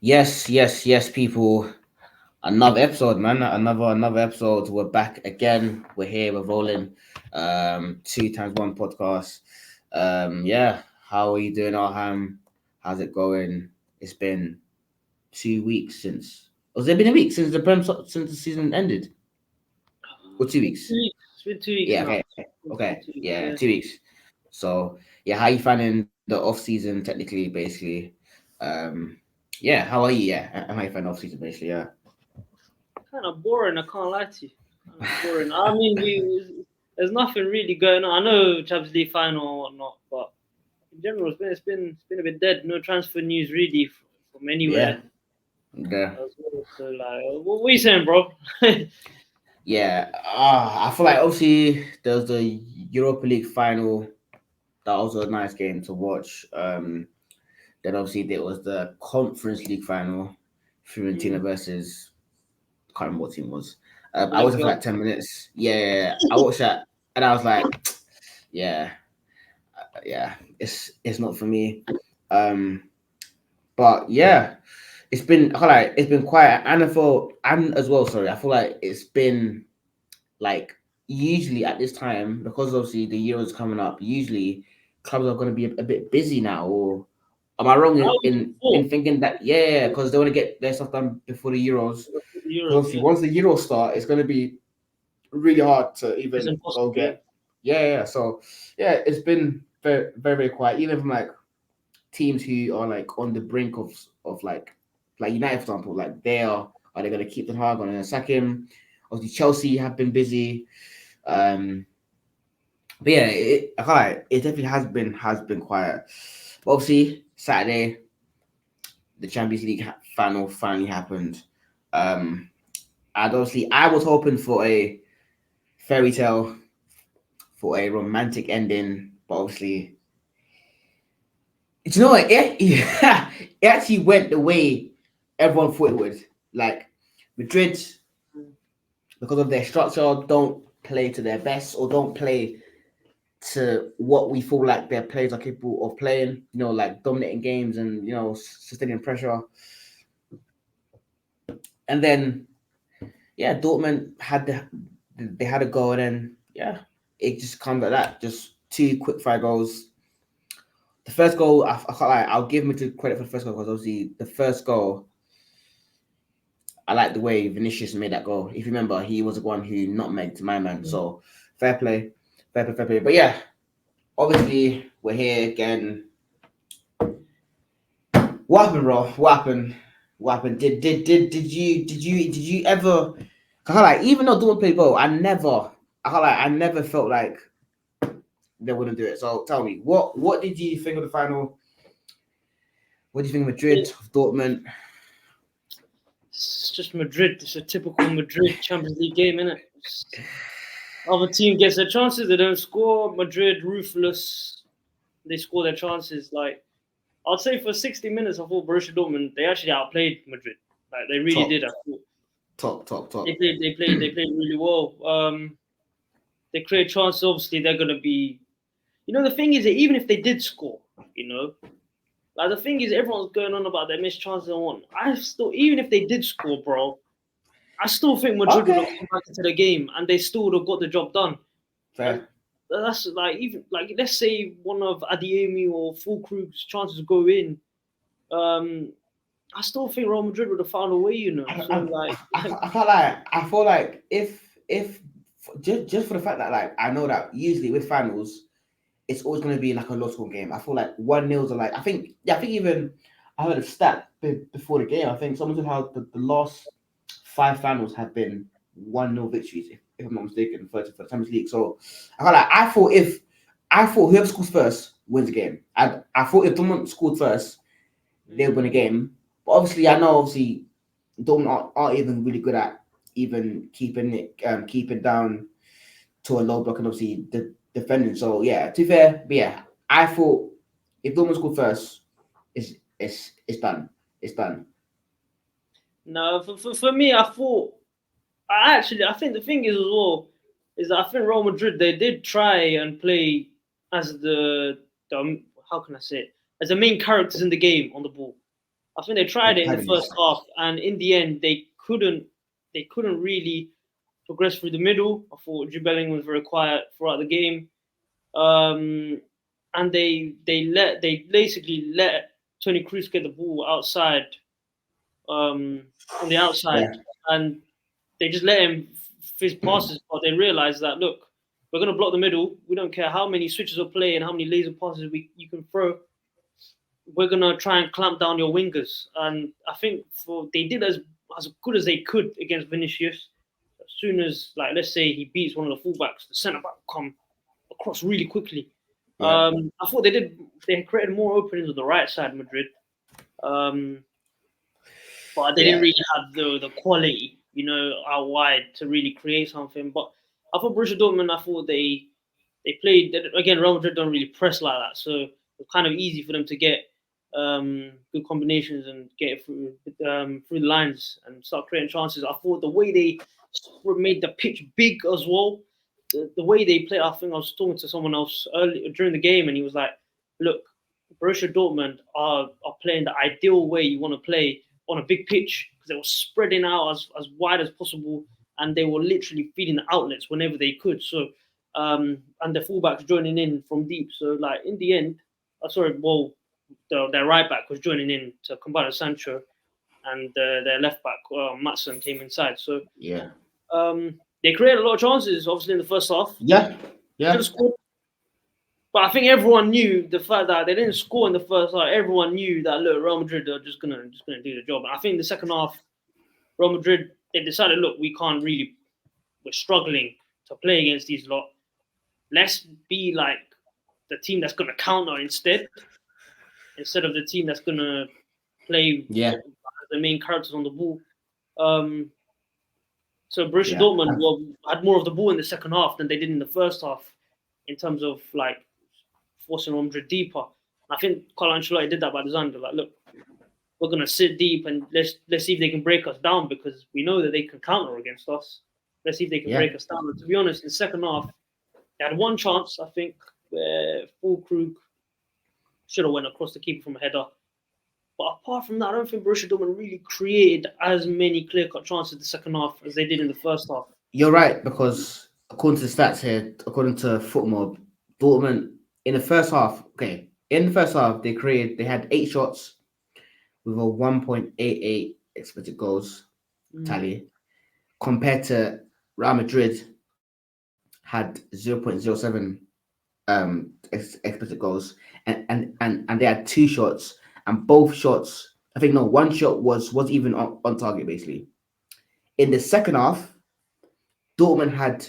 Yes, people. Another episode, man. Another episode. We're back again. We're here. We're rolling. Two times one podcast. Yeah. How are you doing, Arham? How's it going? It's been 2 weeks since. Was there been a week since since the season ended? Or 2 weeks? 2 weeks. It's been 2 weeks Yeah. now. Okay. It's been Okay. 2 weeks, Yeah. yeah. 2 weeks. So yeah, how you finding the off season? Technically, basically. Um. Yeah. How are you? Yeah. How you finding off season? Basically. Yeah. Kind of boring, I can't lie to you. Kind of boring. I mean, there's nothing really going on. I know Champions League final or whatnot, but in general, it's been a bit dead. No transfer news really from Yeah. anywhere Yeah. as well. So like, what are you saying, bro? Yeah, I feel like obviously there's the Europa League final. That was a nice game to watch. Then obviously there was the Conference League final, Fiorentina Mm, versus can't remember what team it was. I watched it for Olympiacos. like 10 minutes. Yeah, I watched that and I was like, yeah, yeah, it's not for me. Um, but yeah, I feel like it's been quiet, and I feel and as well. Sorry, I feel like it's been like usually at this time because obviously the Euros coming up. Usually clubs are going to be a bit busy now. Or am I wrong I in was in before thinking that yeah, because they want to get their stuff done before the Euros. the Because Euros, obviously yeah. once the Euros start, it's going to be really hard to It's even go impossible, yeah. get. Yeah. So yeah, it's been very quiet. Even from like teams who are like on the brink of like United, for example, like are they going to keep the hard on and sack him? Obviously, Chelsea have been busy. Um, but yeah, it definitely has been quiet. But obviously, Saturday the Champions League final finally happened. Um, and obviously, I was hoping for a fairy tale, for a romantic ending, but obviously, you know what? It actually went the way everyone thought it would. Like Madrid, because of their structure, don't play to their best or don't play to what we feel like their players are capable of playing, like dominating games and, sustaining pressure. And then, yeah, Dortmund they had a goal, and then, yeah, it just comes like that. Just two quick fire goals. The first goal, I can't lie, I'll give him credit for the first goal because obviously the first goal, I like the way Vinicius made that goal. If you remember, he was the one who nutmegged my man. So fair play, fair play. But yeah, obviously we're here again. What happened, bro? What happened? What happened? Did you ever? I can't like even though Dortmund played well, I never felt like they wouldn't do it. So tell me, what did you think of the final? What do you think of Madrid, of Dortmund? It's just Madrid. It's a typical Madrid Champions League game, innit? Other team gets their chances, they don't score. Madrid ruthless. They score their chances. Like I'd say for 60 minutes, I thought Borussia Dortmund they actually outplayed Madrid. Like they really Top, did. I thought they top. played. They played. They played really well. They create chances. Obviously, they're gonna be. The thing is that even if they did score, you know, like the thing is everyone's going on about their missed chances and what. I still, even if they did score, bro, I still think Madrid would have Okay, come back into the game and they still would have got the job done. And fair. that's like even like let's say one of Adiemi or Fulkrug's chances go in. Um, I still think Real Madrid would have found a way, you know. I, So like, I can't lie. I feel like if just for the fact that like I know that usually with finals it's always going to be like a low score game. I feel like 1-0s are like I think even I heard a stat before the game. I think someone said how the last five finals have been 1-0 victories, if I'm not mistaken, for the Champions League. So I thought whoever scores first wins the game. I thought if Dortmund scored first, they would win the game. But obviously, I know obviously Dortmund aren't even really good at even keep it down to a low block and obviously defending. So yeah, to be fair, but yeah, I thought if Dortmund scored first, it's done. It's done. no, for me, I think the thing is as well is that I think Real Madrid they did try and play as the how can I say it as the main characters in the game on the ball. I think they tried it in the first half, and in the end, they couldn't. They couldn't really progress through the middle. I thought Jude Bellingham was very quiet throughout the game, and they basically let Tony Cruz get the ball outside, on the outside, Yeah, and they just let him fizz passes. But they realized that, look, we're gonna block the middle. We don't care how many switches of play and how many laser passes you can throw. We're gonna try and clamp down your wingers. And I think they did as good as they could against Vinicius. As soon as, like, let's say he beats one of the fullbacks, the centre back will come across really quickly. yeah, I thought they created more openings on the right side, Madrid. Um, but they didn't yeah, really have the quality, out wide to really create something. But I thought Borussia Dortmund, I thought they played again. Real Madrid don't really press like that, so it's kind of easy for them to get good combinations and get it through the lines and start creating chances. I thought the way they made the pitch big as well, the way they played. I think I was talking to someone else early during the game, and he was like, "Look, Borussia Dortmund are playing the ideal way you want to play on a big pitch because they were spreading out as wide as possible, and they were literally feeding the outlets whenever they could. So, and the fullbacks joining in from deep. So, like in the end, their right back was joining in to combine with Sancho, and their left back Matson came inside. So, yeah, they created a lot of chances, obviously in the first half. yeah, Should yeah, have scored, but I think everyone knew the fact that they didn't score in the first half. Everyone knew that, look, Real Madrid are just gonna do the job. And I think the second half, Real Madrid, they decided, look, we're struggling to play against these lot. Let's be like the team that's gonna counter instead of the team that's gonna play yeah, the main characters on the ball. Um, so Borussia yeah, Dortmund had more of the ball in the second half than they did in the first half, in terms of like forcing Real Madrid deeper. I think Carlo Ancelotti did that by design. They're like, look, we're gonna sit deep and let's see if they can break us down because we know that they can counter against us. Let's see if they can yeah, break us down. And to be honest, in the second half, they had one chance, I think, where Fulkrug should have went across the keeper from a header. But apart from that, I don't think Borussia Dortmund really created as many clear-cut chances in the second half as they did in the first half. You're right because according to the stats here, according to Footmob, Dortmund in the first half. Okay, in the first half, they had 8 shots with a 1.88 expected goals tally compared to Real Madrid had 0.07 expected goals, and they had 2 shots, and both shots. I think no, one shot was even on target basically. In the second half, Dortmund had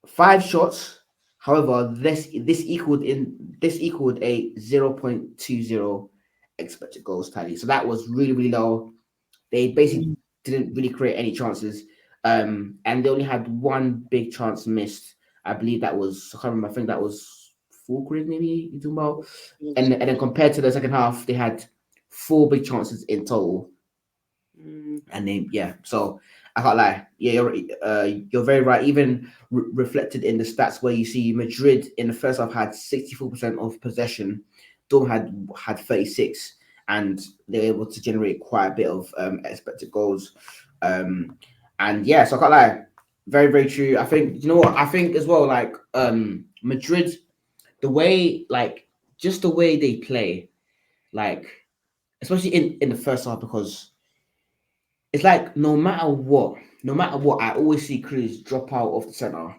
5 shots. However, this equaled a 0.20 expected goals tally. So that was really really low. They basically didn't really create any chances, and they only had one big chance missed. I believe that was I can't remember. I think that was Fulkrug maybe you're talking about. And then compared to the second half, they had 4 big chances in total. And then so I can't lie. Yeah, you're very right. Even reflected in the stats where you see Madrid in the first half had 64% of possession, Dortmund had 36, and they were able to generate quite a bit of expected goals. And yeah, so I can't lie. Very very true. I think you know what I think as well. Like Madrid, the way just the way they play, like especially in the first half because it's like no matter what, I always see Cruz drop out of the center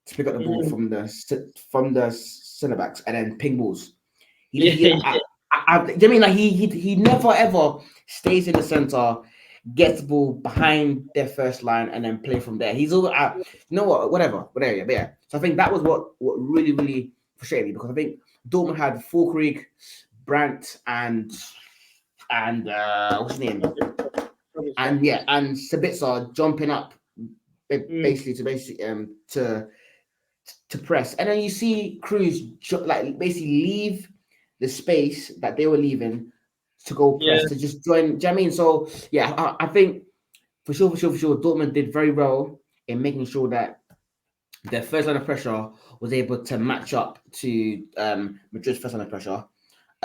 to pick up the ball from the centre backs and then ping balls. Yeah, I mean like he never ever stays in the center, gets the ball behind their first line and then play from there. He's all you know what, whatever, yeah, but yeah. So I think that was what really really frustrated me because I think Dortmund had Fulkrug, Brandt, and what's his name? And yeah, and Sabitzer jumping up basically to press, and then you see Cruz like basically leave the space that they were leaving to go yeah, press to just join. Do you know what I mean? So yeah, I think for sure, Dortmund did very well in making sure that their first line of pressure was able to match up to Madrid's first line of pressure.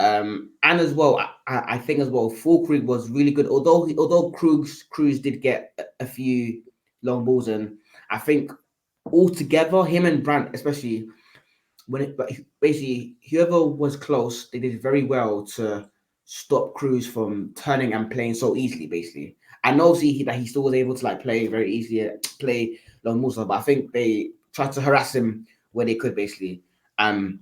And as well, I think as well, Fulkrug was really good. Although Cruz did get a few long balls, and I think altogether, him and Brandt, especially but basically whoever was close, they did very well to stop Cruz from turning and playing so easily. Basically, I know that he still was able to like play very easily, play long balls, but I think they tried to harass him where they could, basically. Um,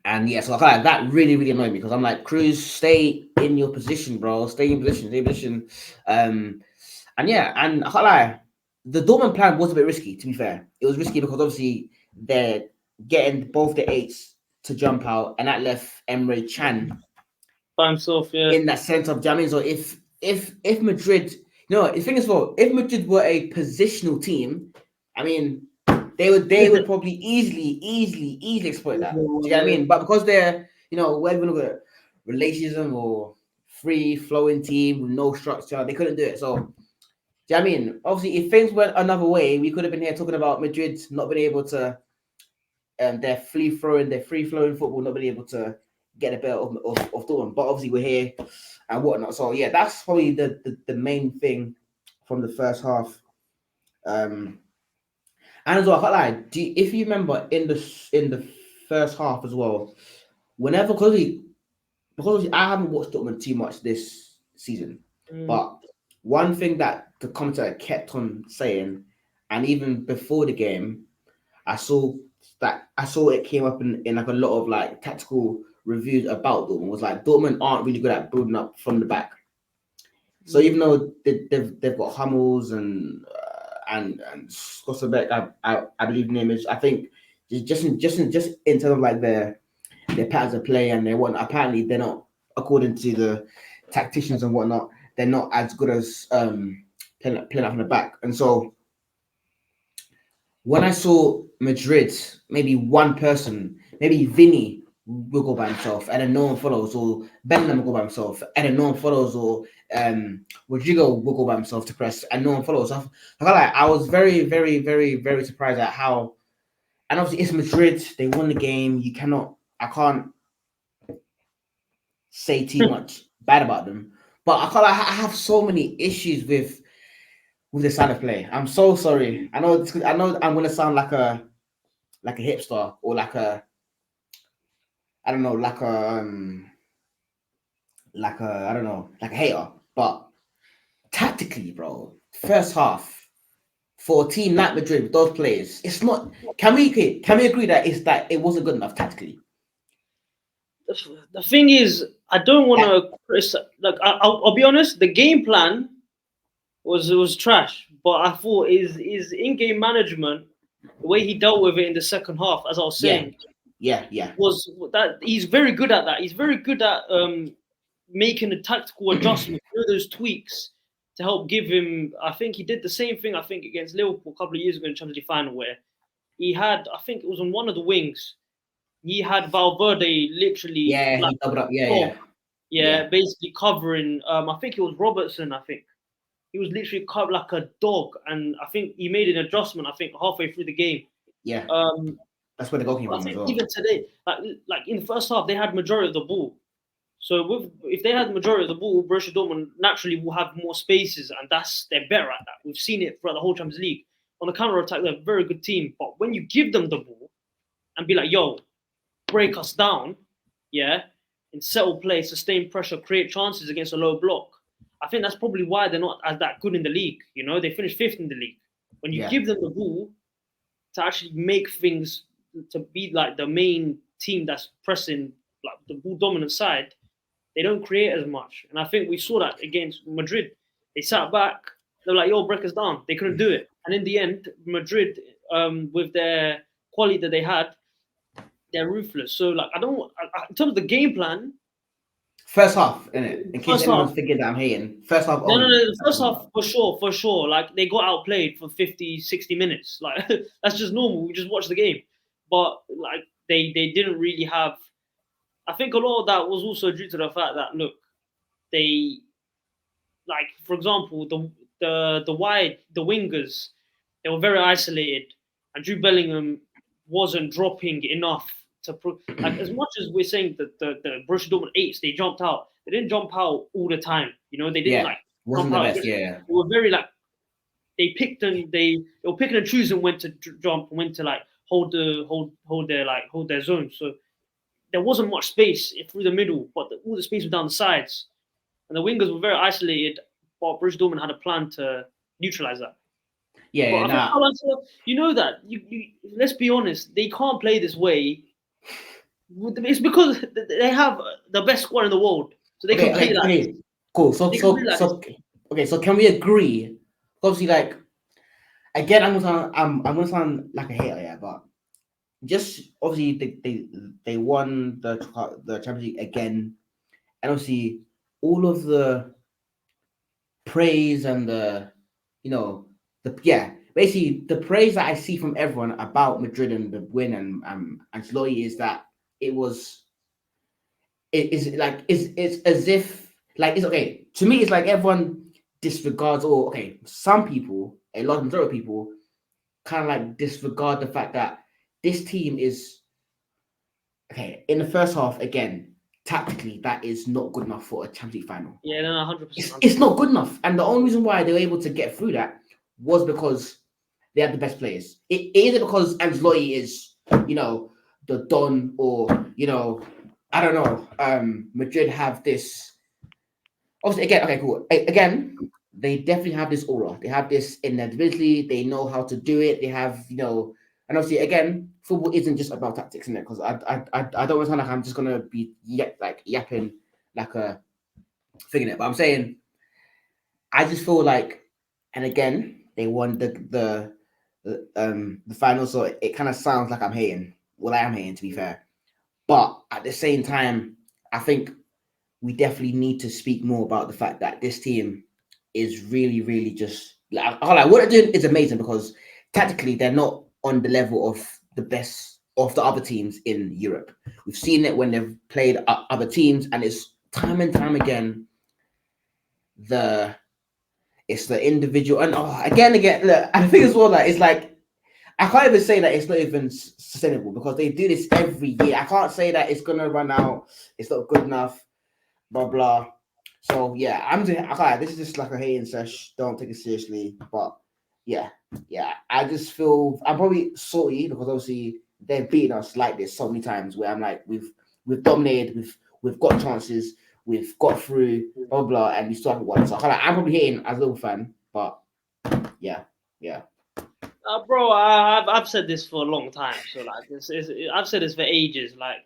and yeah, so I feel like that really annoyed me because I'm like, Cruz, stay in your position, bro. Stay in position. And yeah, and I can't lie, the Dortmund plan was a bit risky, to be fair. It was risky because obviously they're getting both the eights to jump out, and that left Emre Can by himself. Yeah, in that center of jamming. So if Madrid, the thing is, well, if Madrid were a positional team, I mean, they would probably easily exploit that. Do you get what I mean? But because they're, whether you look at relationism or free flowing team with no structure, they couldn't do it. So, do you know what I mean? Obviously, if things went another way, we could have been here talking about Madrid not being able to, their free flowing football, not being able to get a bit of Dortmund. But obviously, we're here and whatnot. So yeah, that's probably the main thing from the first half. And as well, I can't lie. If you remember in the first half as well, whenever because I haven't watched Dortmund too much this season, but one thing that the commentator kept on saying, and even before the game, I saw it came up in like a lot of like tactical reviews about Dortmund, was like Dortmund aren't really good at building up from the back. So even though they've got Hummels and Schlotterbeck, I believe the name is, I think just in terms of like their patterns of play and their whatnot, apparently they're not, according to the tacticians and whatnot, they're not as good as playing up from the back. And so when I saw Madrid, maybe one person, maybe Vinny will go by himself and then no one follows, or Bellingham will go by himself and then no one follows, or Rodrigo will go by himself to press and no one follows. I was very surprised at how, and obviously it's Madrid, they won the game. I can't say too much bad about them, but I have so many issues with the side of play. I'm so sorry. I know I'm gonna sound like a hipster or like a, I don't know, I don't know, like a hater. But tactically, bro, first half for a team like Madrid with those players, it's not. Can we agree that it wasn't good enough tactically? The thing is, I don't want to like. I'll be honest. The game plan was trash, but I thought his in-game management, the way he dealt with it in the second half, as I was saying, Yeah. was that he's very good at that. He's very good at making a tactical adjustment, those tweaks to help give him. I think he did the same thing. I think against Liverpool a couple of years ago in Champions League final, where he had, I think it was on one of the wings, he had Valverde literally, he doubled up. Basically covering. I think it was Robertson. I think he was literally cut like a dog, and I think he made an adjustment. I think halfway through the game. Yeah. That's where the goal came from as well. Even today, like in the first half, they had majority of the ball. So if they had the majority of the ball, Borussia Dortmund naturally will have more spaces, and they're better at that. We've seen it throughout the whole Champions League. On the counter attack, they're a very good team. But when you give them the ball and be like, "Yo, break us down," and settle play, sustain pressure, create chances against a low block, I think that's probably why they're not as that good in the league. They finished 5th in the league. When you give them the ball to actually make things, to be like the main team that's pressing like the ball dominant side, they don't create as much. And I think we saw that against Madrid. They sat back, they were like, "Yo, break us down." They couldn't do it. And in the end, Madrid, with their quality that they had, they're ruthless. So like, in terms of the game plan, first half, innit? In case anyone's thinking that I'm hating. First half only. No. The first half, for sure. Like, they got outplayed for 50, 60 minutes. Like, that's just normal. We just watched the game. But, like, they didn't really have... I think a lot of that was also due to the fact that, look, they... Like, for example, the wingers, they were very isolated. And Jude Bellingham wasn't dropping enough to like as much as we're saying that the Borussia Dortmund eights they jumped out, they didn't jump out all the time. You know, they didn't Yeah, like wasn't jump the out. best. Yeah, They were very like they were picking and choosing when to jump and when to like hold their zone. So there wasn't much space through the middle, but all the space was down the sides, and the wingers were very isolated. But Borussia Dortmund had a plan to neutralize that. yeah, But yeah. I think Nah, you know that you let's be honest, they can't play this way. It's because they have the best squad in the world, so they can okay, play okay, like this. okay. Cool. They can play like this. Okay. So can we agree? Obviously, like again, I'm gonna sound like a hater, yeah, but just obviously they won the Champions League again, and obviously all of the praise and the you know basically the praise that I see from everyone about Madrid and the win and Ancelotti is that it was it is like it's as if like it's okay to me. It's like everyone disregards, or okay, some people, a lot of majority of people kind of like disregard the fact that this team is okay in the first half. Again, tactically that is not good enough for a Champions League final. Yeah, no, 100%. It's not good enough, and the only reason why they were able to get through that was because they had the best players. It isn't because Ancelotti is the Don, or I don't know. Madrid have this. Obviously, again, okay, cool. Again, they definitely have this aura. They have this inevitability. They know how to do it. They have, and obviously, again, football isn't just about tactics, isn't it? Because I don't want to sound like I'm just gonna be yapping like a thing in it. But I'm saying, I just feel like, and again, they won the final, so it kind of sounds like I'm hating. Well, I am hating, to be fair. But at the same time, I think we definitely need to speak more about the fact that this team is really, really just like what they're doing is amazing, because tactically they're not on the level of the best of the other teams in Europe. We've seen it when they've played other teams, and it's time and time again the it's the individual, and again. Look, I think as well that it's like I can't even say that it's not even sustainable, because they do this every year. I can't say that it's gonna run out. It's not good enough. Blah blah. So yeah, this is just like a hating sesh. Don't take it seriously. But yeah. I just feel I'm probably salty because obviously they've beaten us like this so many times. Where I'm like, we've dominated. We've got chances. We've got through. Blah blah, and we still haven't won. So I'm probably hating as a little fan. But yeah. Bro, I've said this for a long time. So like I've said this for ages. Like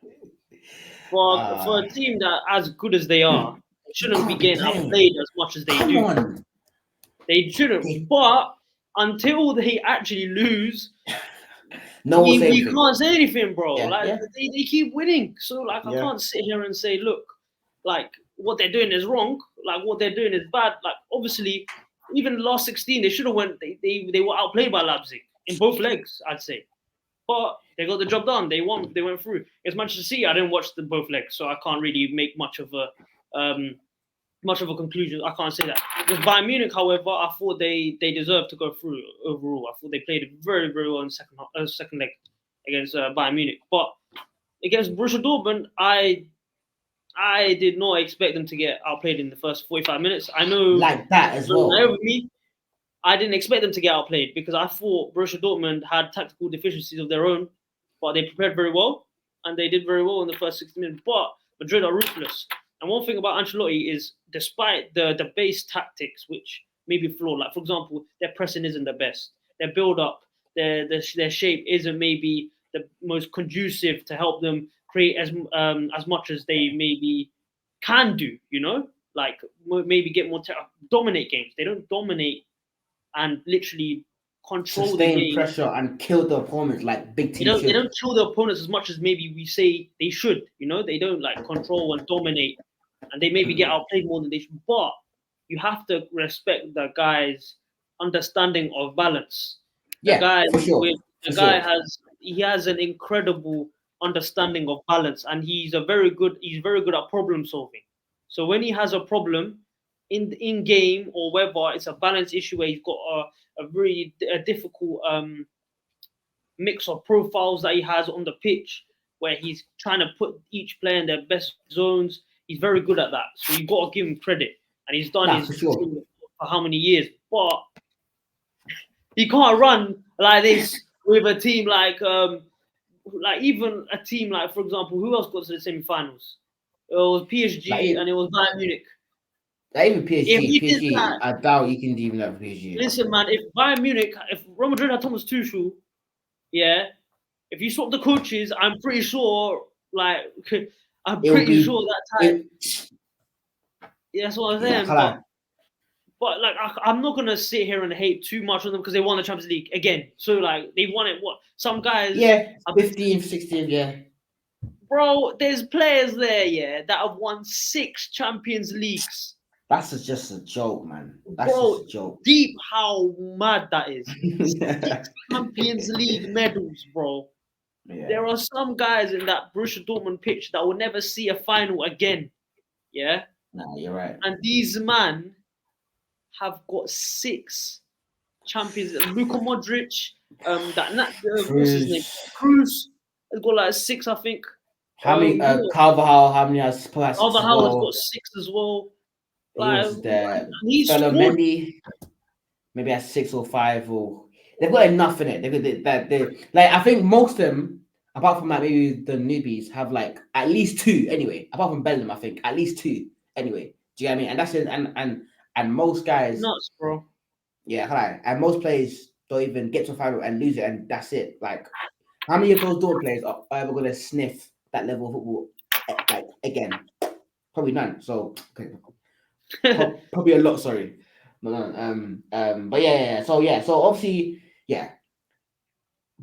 for a team that as good as they are, they shouldn't be Can't be getting playing. outplayed as much as they Come do. on. They shouldn't. But until they actually lose, No one say we anything. can't say anything, bro. Like Yeah. they keep winning. So like I Yeah. can't sit here and say, look, like what they're doing is wrong. Like what they're doing is bad. Like obviously, even last 16, they should have went. They were outplayed by Leipzig in both legs, I'd say. But they got the job done. They won. They went through. As much as I didn't watch the both legs, so I can't really make much of a conclusion. I can't say that. With Bayern Munich, however, I thought they deserved to go through overall. I thought they played very, very well in second leg against Bayern Munich. But against Borussia Dortmund, I did not expect them to get outplayed in the first 45 minutes. I know, Like that as well. with me, I didn't expect them to get outplayed because I thought Borussia Dortmund had tactical deficiencies of their own, but they prepared very well and they did very well in the first 60 minutes. But Madrid are ruthless. And one thing about Ancelotti is, despite the base tactics, which may be flawed, like for example, their pressing isn't the best, their build up, their shape isn't maybe the most conducive to help them create as much as they maybe can do. You know, like maybe get more dominate games. They don't dominate and literally control the Sustain game. pressure and kill the opponent like big They teams don't they should. don't kill the opponents as much as maybe we say they should. You know, they don't like control and dominate, and they maybe get outplayed more than they should. But you have to respect the guy's understanding of balance. The Yeah, guy for sure. with For the guy sure. has an incredible understanding of balance, and he's very good at problem solving. So when he has a problem in game or whether it's a balance issue where he's got a very difficult mix of profiles that he has on the pitch, where he's trying to put each player in their best zones. He's very good at that. So you got to give him credit. And he's done Nah, his for sure. for how many years? But he can't run like this with a team like even a team like, for example, who else got to the semi-finals? It was PSG and it was Bayern Munich. Like even If he did PSG, that, I doubt you can even have PSG. listen, man, if Bayern Munich, if Real Madrid had Thomas Tuchel, yeah, if you swap the coaches, I'm pretty sure, like, I'm It will pretty be sure that time. it. Yeah, that's what I'm Yeah, I saying. can't lie. But like, I'm not gonna sit here and hate too much on them because they won the Champions League again. So like, they won it. What some guys? Yeah, 15th, 16th, yeah. Bro, there's players there, yeah, that have won 6 Champions Leagues. That's just a joke, man. That's Bro, just a joke. deep how mad that is. 6 Champions League medals, bro. Yeah. There are some guys in that Borussia Dortmund pitch that will never see a final again. Yeah? Nah, you're right. And these man have got 6 Champions League. Luka Modric, what's his name? Cruz has got like 6, I think. How many? Carvajal, how many has perhaps Other as Howard's well? got 6 as well. Who Like, was there? he Fellow scored. Mendy, maybe has 6 or 5, or they've got enough in it. They like, I think most of them, apart from like maybe the newbies, have like at least 2 anyway. Apart from Bellingham, I think at least 2 anyway. Do you know what I mean? And that's it. And most guys, Nuts, bro. yeah, right. And most players don't even get to a final and lose it, and that's it. Like, how many of those Dortmund players are ever going to sniff that level of football like again? Probably none. So okay. Probably a lot. Sorry, but no, but yeah. So obviously, yeah.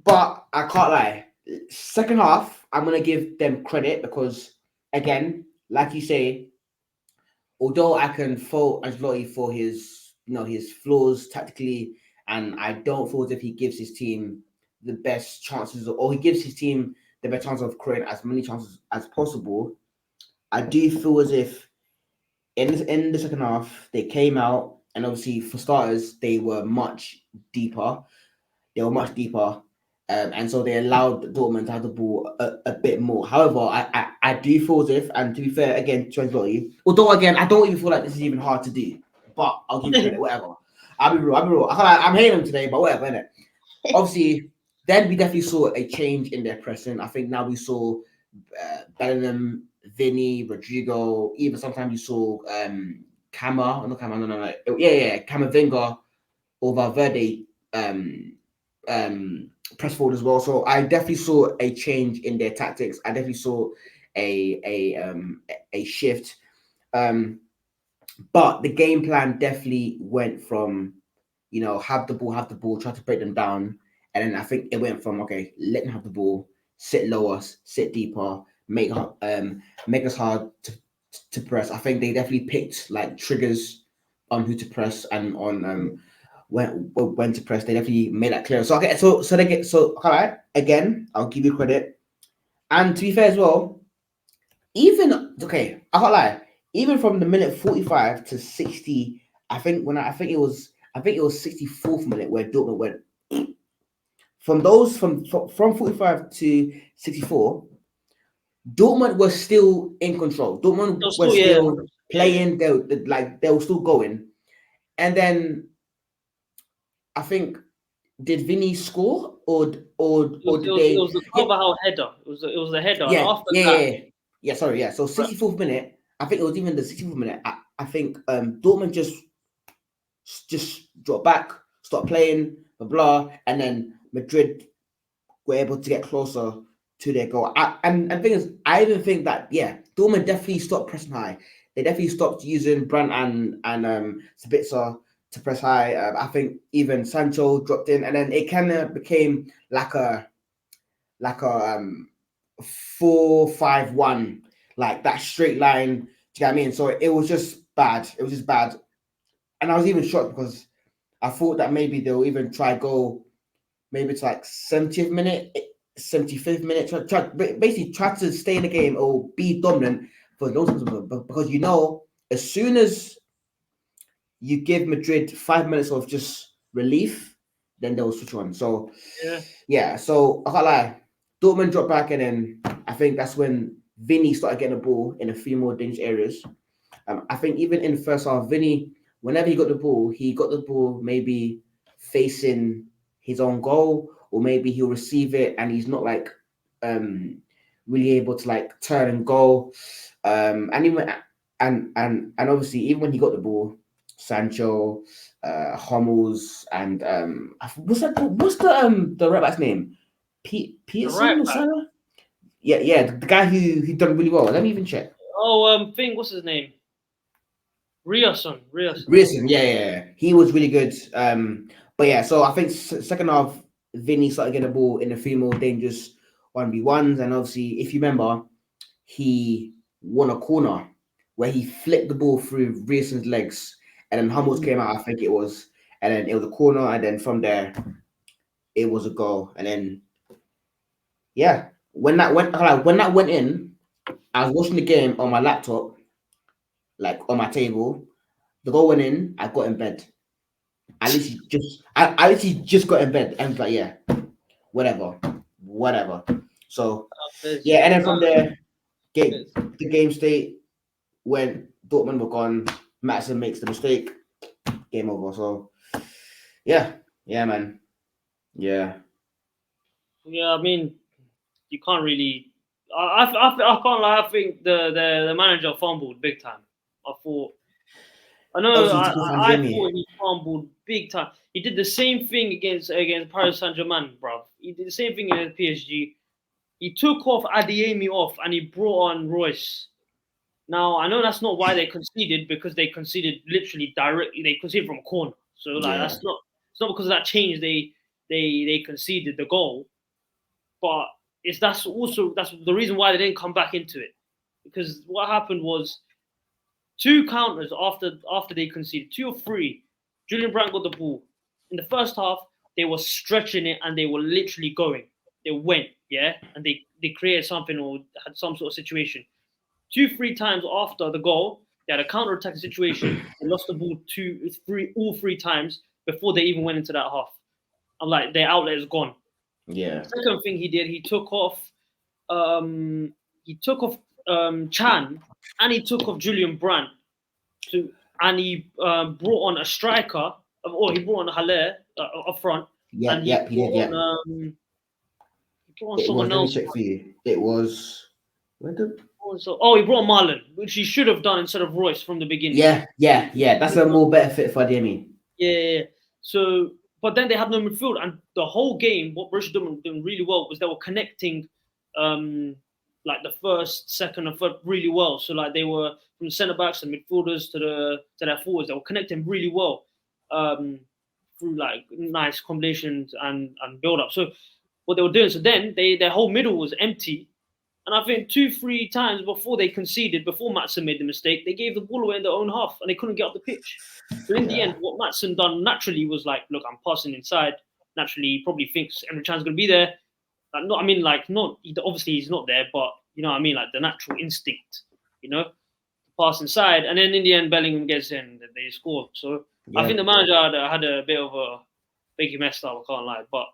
But I can't lie. Second half, I'm gonna give them credit because, again, like you say, although I can fault Ancelotti for his, his flaws tactically, and I don't feel as if he gives his team the best chances, or he gives his team the best chance of creating as many chances as possible. I do feel as if in the second half they came out, and obviously for starters they were much deeper. They were much deeper. And so they allowed Dortmund to have the ball a bit more. However, I do feel as if, and to be fair, again, to Ancelotti, although again, I don't even feel like this is even hard to do, but I'll give you credit, whatever. I'll be real. I'm hating them today, but whatever, innit? Obviously, then we definitely saw a change in their pressing. I think now we saw Bellingham, Vinny, Rodrigo, even sometimes you saw Camavinga or Valverde press forward as well. So I definitely saw a change in their tactics. I definitely saw a shift. But the game plan definitely went from, have the ball, try to break them down. And then I think it went from, okay, let them have the ball, sit lower, sit deeper, make us hard to press. I think they definitely picked like triggers on who to press and on when to press. They definitely made that clear. So okay, all right. Again, I'll give you credit. And to be fair as well, even okay, I can't lie. Even from the minute 45 to 60, I think it was 64th minute where Dortmund went from 45 to 64. Dortmund was still in control. Dortmund was still playing. They were still going, and then I think did Vinny score or did they? It was the Carvajal header. It was a header. Yeah, and after that, yeah. Sorry, yeah. So 64th minute. I think it was even the 64th minute. I think Dortmund just dropped back, stopped playing, blah blah, and then Madrid were able to get closer to their goal. And the thing is, I even think that Dortmund definitely stopped pressing high. They definitely stopped using Brandt and Sabitzer to press high. I think even Sancho dropped in, and then it kind of became like a 4-5-1, like that straight line. Do you know what I mean? So it was just bad. It was just bad, and I was even shocked because I thought that maybe they'll even try go maybe to like 70th minute, 75th minute, basically try to stay in the game or be dominant for those because as soon as you give Madrid 5 minutes of just relief, then they'll switch on. So yeah, so I can't lie. Dortmund dropped back, and then I think that's when Vinny started getting the ball in a few more dangerous areas. I think even in the first half, Vinny, whenever he got the ball maybe facing his own goal, or maybe he'll receive it and he's not like really able to like turn and go. And even and obviously even when he got the ball, Sancho, Hummels, and what's the right back's name? The right Peterson or back. something? Yeah, the guy who done really well. Let me even check. Thing. What's his name? Riason. Riason. Reason, yeah. He was really good. But yeah, so I think second half, Vinny started getting the ball in a few more dangerous 1v1s, and obviously, if you remember, he won a corner where he flicked the ball through Reason's legs, and then Hummels came out, I think it was, and then it was a corner, and then from there, it was a goal, and then yeah, when that went in, I was watching the game on my laptop, like on my table. The goal went in. I got in bed. I literally just got in bed and was like, yeah, whatever. So There's yeah, and then no, from there, there's- the game state when Dortmund were gone, Madison makes the mistake, game over. So yeah, man, yeah, yeah. I mean, you can't really. I can't lie. I think the manager fumbled big time. I thought. I know. obviously I, to go find I I Jamie. thought he fumbled big time. He did the same thing against Paris Saint Germain, bro. He did the same thing against PSG. He took off Adiemi off and he brought on Royce. Now I know that's not why they conceded because they conceded literally directly. They conceded from a corner, so like Yeah, that's not. It's not because of that change they conceded the goal, but that's the reason why they didn't come back into it because what happened was two counters after they conceded two or three. Julian Brandt got the ball in the first half. They were stretching it and they were literally going. They went, yeah, and they created something or had some sort of situation. Two, three times after the goal, they had a counter attacking situation. They lost the ball all three times before they even went into that half. I'm like, their outlet is gone. yeah, Second thing he did, um, he took off Chan and he took off Julian Brandt to, and he brought on a striker, or he brought on Haller up front, and he he brought did, yeah. on It was. someone Let me else. check for you. It was. Where the So, he brought Marlon, which he should have done instead of Royce from the beginning. yeah. That's a more better fit for Jamie. Yeah. So, but then they had no midfield, and the whole game, what Borussia Dortmund doing really well was they were connecting, um, like the first, second, and third really well. So like they were from the centre backs and midfielders to their forwards, they were connecting really well, through like nice combinations and build up. So what they were doing, so then their whole middle was empty, and I think two, three times before they conceded, before Matson made the mistake, they gave the ball away in their own half and they couldn't get up the pitch. So in the Yeah, end, what Matson done naturally was like, look, I'm passing inside. Naturally, he probably thinks Emre Can's going to be there. Like, not, I mean, like, not obviously he's not there, but you know what I mean, like the natural instinct, pass inside. And then in the end, Bellingham gets in, and they score. So I yeah. think the manager had a bit of a think he messed up. I can't lie, but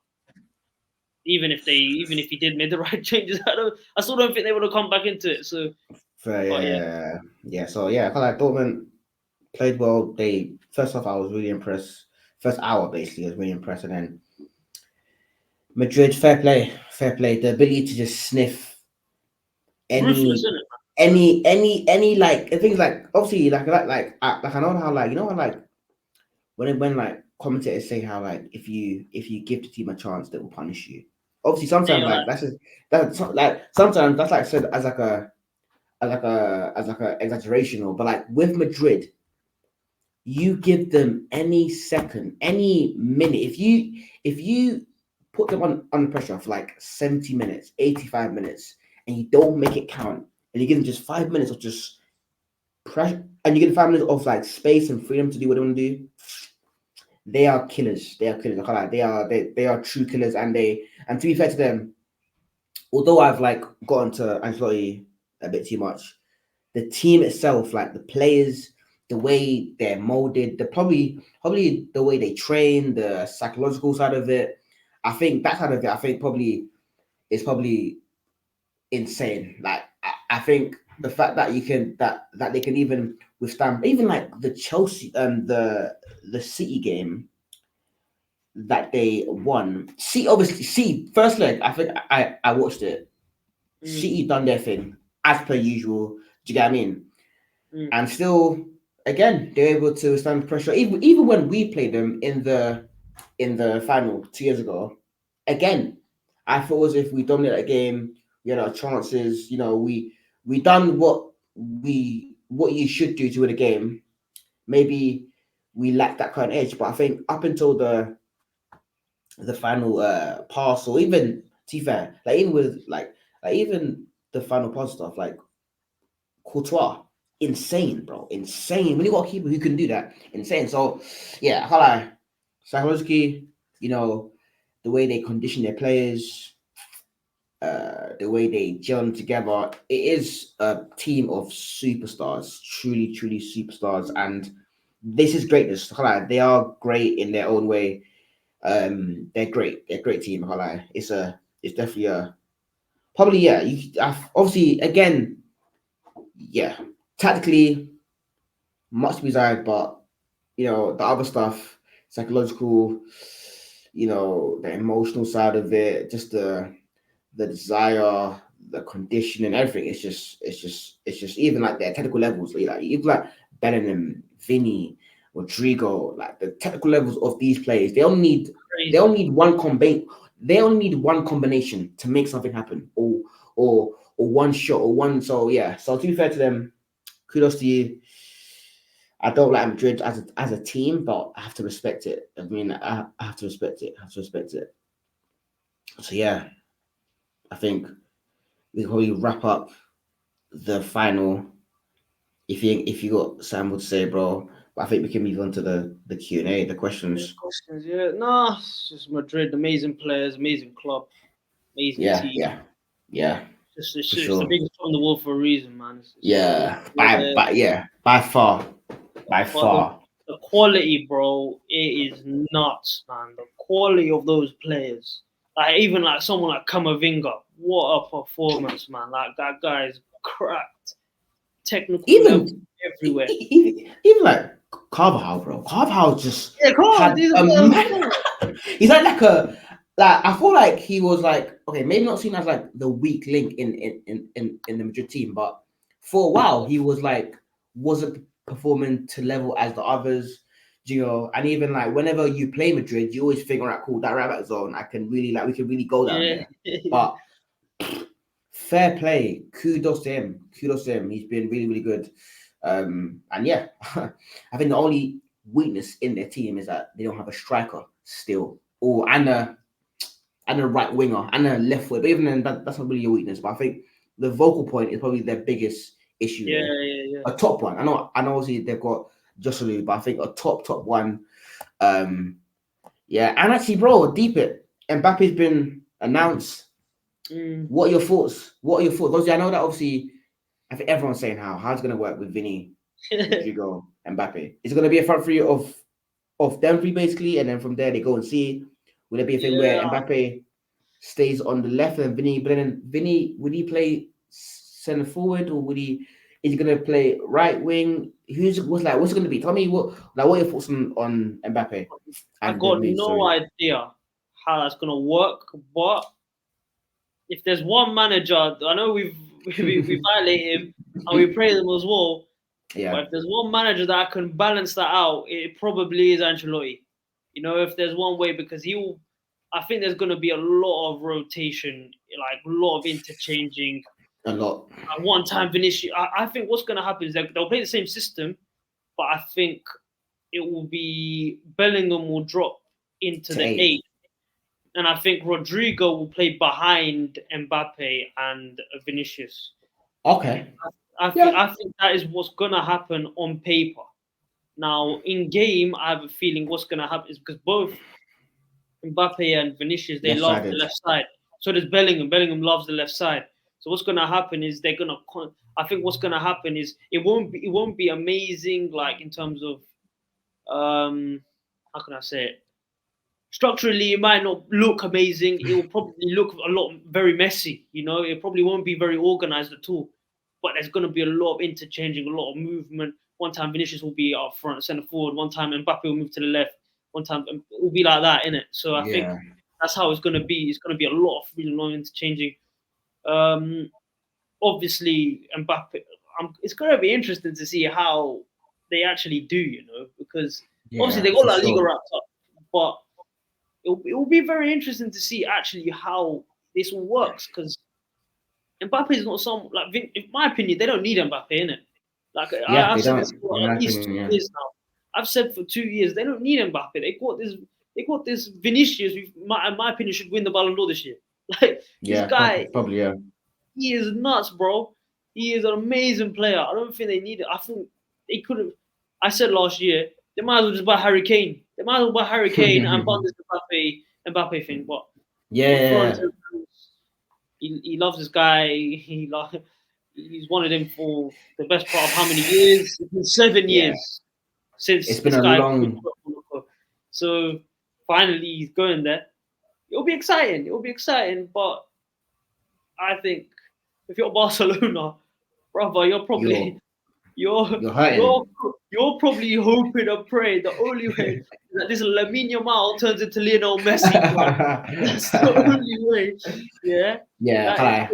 even if he did make the right changes, I still don't think they would have come back into it. So, For but yeah, yeah. So yeah, I feel like Dortmund played well. They first off, I was really impressed. First hour basically, I was really impressed, and then Madrid, fair play. The ability to just sniff ruthless, any isn't it? like things like obviously like I know how like how like when like commentators say how like if you give the team a chance they will punish you. Obviously Yeah, sometimes like, like that's like sometimes that's like said as like a exaggeration or but like with Madrid you give them any second, any minute. If you put them on under pressure for like 70 minutes, 85 minutes, and you don't make it count, and you give them just 5 minutes of just pressure, and you get 5 minutes of like space and freedom to do what they want to do, they are killers. They are killers. I can't lie. They are true killers, and to be fair to them, although I've like gotten to Ancelotti a bit too much, the team itself, like the players, the way they're molded, the probably the way they train, the psychological side of it. I think that side of it, I think probably is probably insane. Like I think the fact that you can that they can even withstand even like the Chelsea the City game that they won. See, obviously, see first leg. I think I watched it. Mm, City done their thing as per usual. Do you get what I mean? mm, And still, again, they're able to withstand pressure. Even when we played them in the final 2 years ago, again, I thought as if we dominated a game, we had our chances. You know, we done what you should do to win a game. Maybe we lacked that kind of edge, but I think up until the final pass, or even to be fair, like even with like even the final pass stuff, like Courtois, insane, bro, insane. When you got a keeper who can do that, insane. So yeah, I can't lie. Psychologically, you know, the way they condition their players, the way they gel together, it is a team of superstars, truly, truly superstars, and this is greatness. I can't lie. They are great in their own way. They're great. They're a great team. I can't lie. It's definitely a probably yeah. Obviously again yeah. Tactically much to be desired, but you know the other stuff, psychological, you know the emotional side of it, just the desire, the condition, and everything. It's just even like their technical levels. Like even like Bellingham, Vinny, Rodrigo, like the technical levels of these players. They crazy. only need one combine. They only need one combination to make something happen, or one shot, or one. So yeah. So to be fair to them, kudos to you. I don't like Madrid as a team, but I have to respect it. I mean, I have to respect it. I have to respect it. So yeah, I think we can probably wrap up the final. If you got Samuel to say, bro, but I think we can move on to the Q&A, the Yeah, questions. questions, yeah. No, it's just Madrid, amazing players, amazing club, amazing Yeah, team. yeah, yeah, It's for just the sure. biggest club in the world for a reason, man. Yeah, They're there. by far, by But far. the quality, bro, it is nuts, man. The quality of those players. Like even like someone like Kamavinga, what a performance, man! Like that guy is cracked. Technical level Even everywhere. even like Carvajal, bro. Carvajal just Yeah, come on, had these are a players. man. He's like a like I feel like he was like okay, maybe not seen as like the weak link in the Madrid team, but for a while he was like wasn't performing to level as the others. You know, and even like whenever you play Madrid, you always figure out cool that right back zone. I can really like we can really go down Yeah, there. But fair play, kudos to him. Kudos to him. He's been really, really good. And yeah, I think the only weakness in their team is that they don't have a striker still, or and a right winger and a left foot. But even then, that's not really a weakness. But I think the vocal point is probably their biggest issue yeah, there. yeah, A top one. I know. Obviously they've got Joselu, but I think a top one. Um, yeah, and actually, bro, deep it. Mbappe's been announced. yeah. What are your thoughts? What are your thoughts? Obviously, I know that obviously I think everyone's saying how's it going to work with Vinny, Rodrigo, and Mbappe. Is it going to be a front three of them three basically, and then from there they go and see? Will it be a thing where Yeah, Mbappe stays on the left and Vinny, but then Vinny would he play center forward or would he? Is he going to play right wing? What's it going to be? Tell me what are your thoughts on Mbappe I and got Vinny? no Sorry. idea how that's gonna work, but if there's one manager, I know we violate him and we praise him as well. Yeah, But if there's one manager that can balance that out, it probably is Ancelotti. You know, if there's one way, because he'll, I think there's going to be a lot of rotation, like a lot of interchanging. a lot At one time, Vinicius, I think what's going to happen is that they'll play the same system, but I think it will be Bellingham will drop into to the eight. eight, and I think Rodrigo will play behind Mbappe and Vinicius. Okay. I Yeah. think that is what's gonna happen on paper. Now, in game, I have a feeling what's gonna happen is because both Mbappe and Vinicius they Left love the sided. left side. So does Bellingham. Bellingham loves the left side. So what's gonna happen is they're gonna. I think what's gonna happen is it won't be amazing like in terms of how can I say it? structurally, it might not look amazing. It will probably look a lot very messy. It probably won't be very organized at all. But there's going to be a lot of interchanging, a lot of movement. One time Vinicius will be up front, centre forward. One time Mbappe will move to the left. One time it will be like that, innit? So I think Yeah. that's how it's going to be. It's going to be a lot of really long interchanging. Um, Obviously, Mbappe. It's going to be interesting to see how they actually do. Because obviously Yeah, they got for La Liga sure. wrapped up, but it will be very interesting to see actually how this all works because Mbappe is not some like in my opinion they don't need Mbappe in it. Like Yeah, I've they said this don't, for in at my least opinion. Yeah. 2 years now. I've said for 2 years they don't need Mbappe. They got this Vinicius, who, in my opinion, should win the Ballon d'Or this year. Like this Yeah, guy, probably. Yeah. he is nuts, bro. He is an amazing player. I don't think they need it. I think they could have. I said last year they might as well just buy Harry Kane. They might as well buy Harry Kane and buy this Mbappe thing. But Yeah. Florentino, he loves this guy. He's wanted him for the best part of how many years? It's been seven Yeah. years since It's been this a guy. long. So finally he's going there. It'll be exciting. It'll be exciting. But I think if you're Barcelona, brother, you're You're probably you're you're you're hurting. you're probably hoping and praying. The only way that this Lamine Yamal turns into Lionel Messi, bro. That's the only way. Yeah, Yeah, that is hi.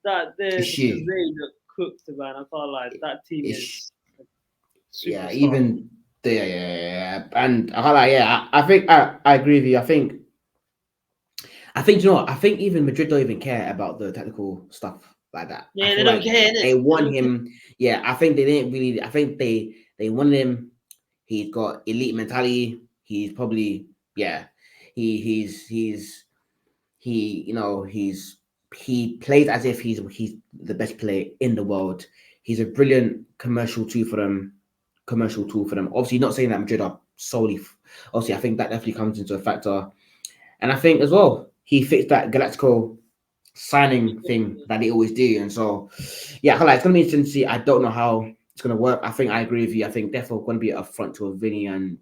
that It's because you. they look cooked, man. I can't lie. That team It's is yeah. superstar. Even yeah. And I can't lie, yeah. I think I agree with you. I think you know what? I think even Madrid don't even care about the technical stuff like that. I Yeah, they feel don't like care, innit? they They want don't care. him. Yeah, I think they didn't really. I think they wanted him. He's got elite mentality. He's probably yeah. He he plays as if he's the best player in the world. He's a brilliant commercial tool for them. Commercial tool for them. Obviously, not saying that Madrid are solely. Obviously, I think that definitely comes into a factor. And I think as well, he fixed that Galactico signing thing that they always do. And so, yeah, like, it's going to be interesting to see. I don't know how it's going to work. I think I agree with you. I think definitely going to be a front to a Vinny and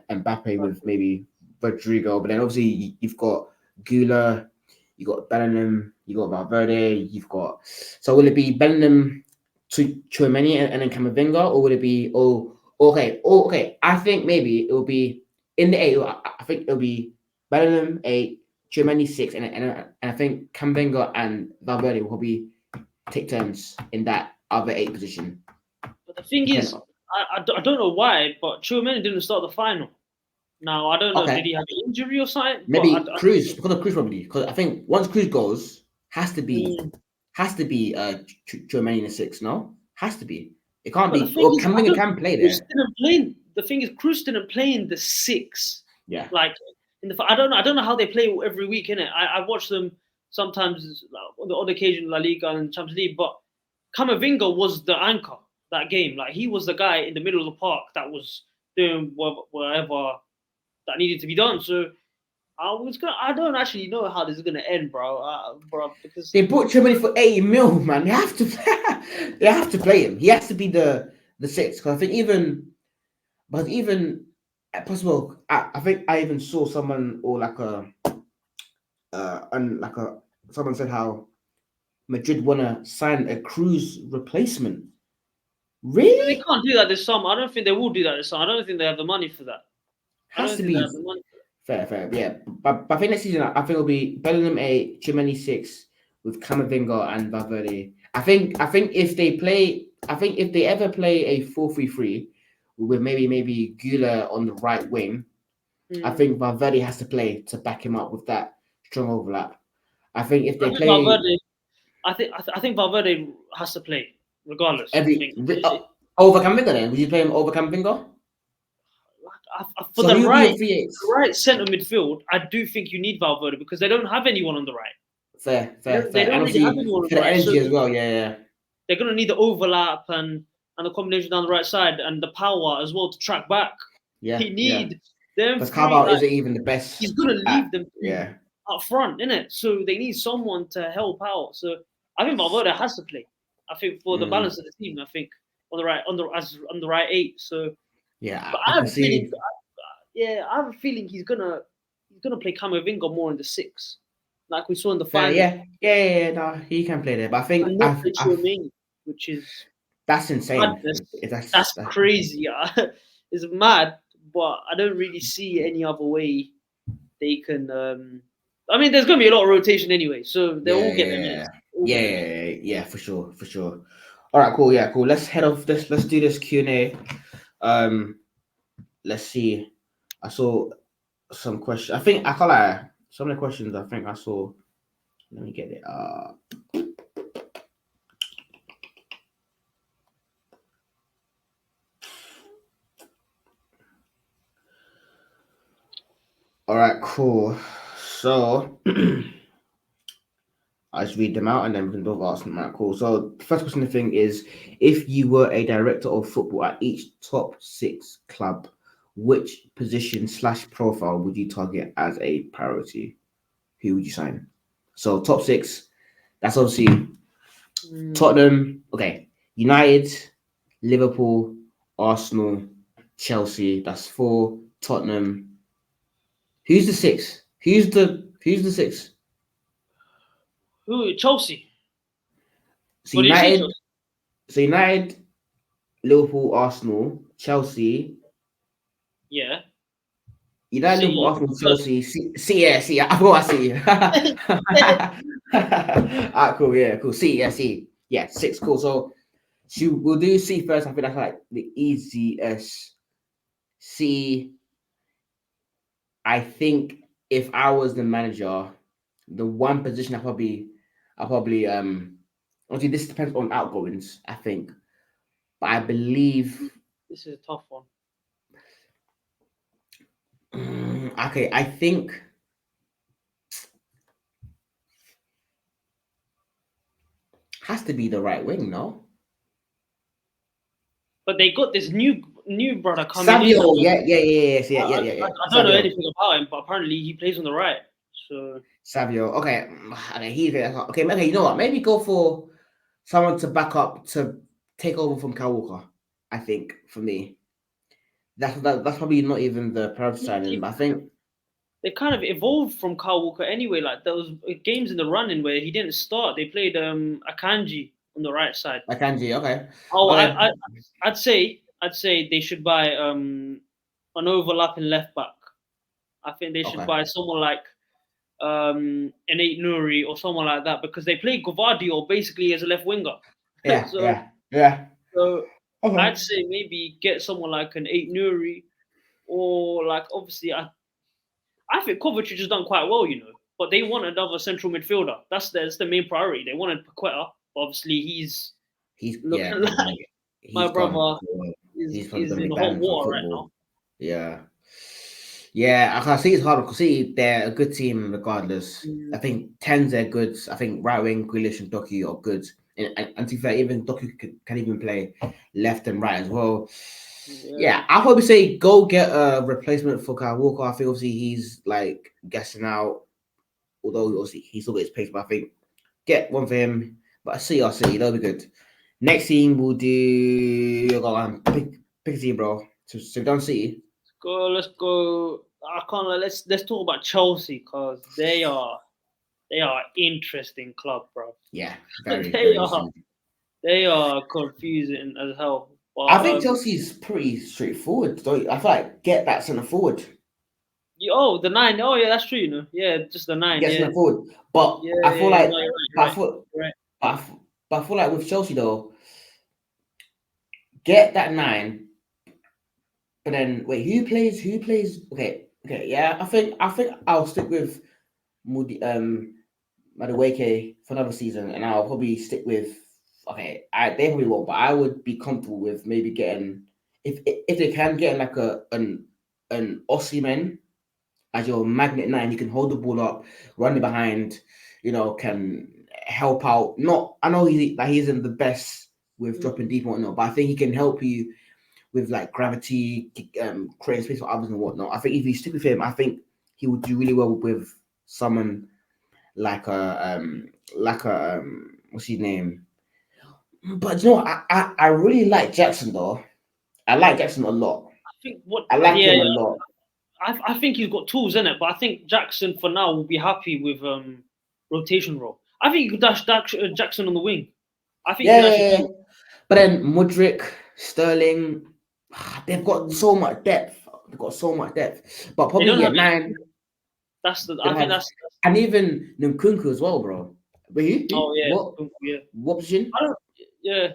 Mbappe with maybe Rodrigo. But then obviously you've got Gula, you got Bellingham, you got Valverde, you've got. So will it be Bellingham to Chouameni and then Camavinga, or would it be okay? I think maybe it will be in the eight. I think it'll be Bellingham 8, Chouameni 6, and I think Camavinga and Valverde will probably take turns in that other 8 position. But the thing Depend. is, I don't know why, but Chouameni didn't start the final. Now I don't know. Did Okay. he have an injury or something? But Maybe Cruz because of Cruz probably because I think once Cruz goes has to be Jermaine in the 6. No, has to be. It can't But the be. thing Or is, I Camavinga don't. can play Cruz there. didn't play. The thing is, Cruz didn't play in the six. Yeah. Like in the. I don't know. I don't know how they play every week in it. I watch them sometimes on the odd occasion La Liga and Champions League, but Camavinga was the anchor that game. Like he was the guy in the middle of the park that was doing whatever that needed to be done. So I don't actually know how this is gonna end, bro, because They bought Jermaine for 80 mil, man. They have to. They have to play him. He has to be the 6. Because I think even possible. I think I even saw someone or like a and like a someone said how Madrid wanna sign a Cruz replacement. they Really? can't do that this summer. I don't think they will do that this summer. I don't think they have the money for that. I Has don't to think they be have the money. fair, yeah. But I think next season, I think it'll be Bellingham 8, Chimeni 6 with Camavinga and Valverde. I think if they ever play a 4-3-3 with maybe Gula on the right wing, I think Valverde has to play to back him up with that strong overlap. I think if I they think play Valverde. I think Valverde has to play regardless. I every think over Camavinga, then would you play him over Camavinga? for So the he'll be right your 3-8. centre midfield, I do think you need Valverde because they don't have anyone on the right. They Fair. And don't really have obviously anyone on for the the right, so energy as well, yeah. they're going to need the overlap and the combination down the right side and the power as well to track back. They Yeah. need them Because three. Carval Like isn't even the he's best going to at leave them three yeah. up front, innit? So they need someone to help out. So I think Valverde has to play. I think for the Mm, balance of the team, I think on the right 8. So, yeah, but I I have can a feeling. see. I have a feeling he's gonna play Camavinga more in the six, like we saw in the Fair, final, yeah. No, he can play there, but I think and not play Tchouameni, which is that's insane. madness. That's That's crazy. It's mad, but I don't really see any other way they can. I mean, there's gonna be a lot of rotation anyway, so they'll all get their minutes. All get their minutes. yeah, for sure, for sure. All right, cool, yeah, cool. Let's head off this. Let's do this Q&A. Let's see. I saw some questions. I think I can't lie. Some of the questions I think I saw. Let me get it. All right, cool. So I just read them out and then we can both ask them. Right, cool. So the first question, the thing is, if you were a director of football at each top 6 club, which position / profile would you target as a priority? Who would you sign? So top 6, that's obviously Tottenham, okay, United, Liverpool, Arsenal, Chelsea. That's 4. Tottenham. Who's the 6? Who's the 6? Who? Chelsea. So What did you say, United, Chelsea? Liverpool, Arsenal, Chelsea. Yeah. United, Liverpool, City. Arsenal, Chelsea. See, I thought I see. Alright, cool, yeah, cool. See. Yeah, 6, cool. So we'll do C first. I think that's like the easiest. C, I think if I was the manager, the one position I probably obviously this depends on outgoings, I think. But I believe This is a tough one. okay, I think has to be the right wing, no? But they got this new brother coming in. Savio, yeah. I don't know Savio. anything about him, but apparently he plays on the right. So Savio. Okay. Okay, he's okay. Okay, you know what? Maybe go for someone to back up to take over from Kyle Walker. I think for me. That's probably not even the priority signing, but I think they kind of evolved from Kyle Walker anyway. Like those games in the running where he didn't start, they played Akanji on the right side. Akanji, okay. Oh, Okay. I'd say they should buy an overlapping left back. I think they should buy someone like an Eight Nuri or someone like that because they play Gvardiol basically as a left winger. Yeah, so, yeah. So Okay. I'd say maybe get someone like an Eight Nuri or like obviously I think Kovacic has done quite well, but they want another central midfielder. That's the main priority. They wanted Paqueta. Obviously, he's looking like my brother is in hot water right now. Yeah, I can see it's hard because they're a good team regardless. I think 10s are good. I think right wing, Grealish and Doku are good. And to be fair, even Doku can even play left and right as well. Yeah, I'll probably say go get a replacement for Kyle Walker. I think obviously he's like guessing out, although obviously he still got his pace, but I think get one for him. But CRC, that'll be good. Next team we'll do pick a team, bro. So don't see. Let's go. I can't. Let's talk about Chelsea because they are interesting club, bro. Yeah, they are confusing as hell. But, I think Chelsea's pretty straightforward. So I feel like get that centre forward. The 9. Oh yeah, that's true. Yeah, just the 9. Get centre forward. But I feel like, I feel like with Chelsea though, get that 9. But then wait, who plays? Okay, yeah. I think I'll stick with Madueke for another season, and I'll probably stick with. Okay, they probably won't, but I would be comfortable with maybe getting if they can get like an Osimhen as your magnet 9. You can hold the ball up, run it behind. Can help out. I know he isn't the best with dropping deep and whatnot, but I think he can help you with like gravity, creating space for others and whatnot. I think if you stick with him, I think he would do really well with someone like what's his name? But I really like Jackson though. I like Jackson a lot. I think I like him a lot. I think he's got tools in it, but I think Jackson for now will be happy with rotation role. I think you could dash Jackson on the wing. I think you Yeah, could yeah, yeah. actually. But then Mudryk, Sterling, they've got Mm. so much depth. They've got so much depth. But They probably don't have nine. any. That's the. They I don't think have, that's. and even Nkunku as well, bro. But who? Oh yeah, What? yeah. What position? I don't. Yeah,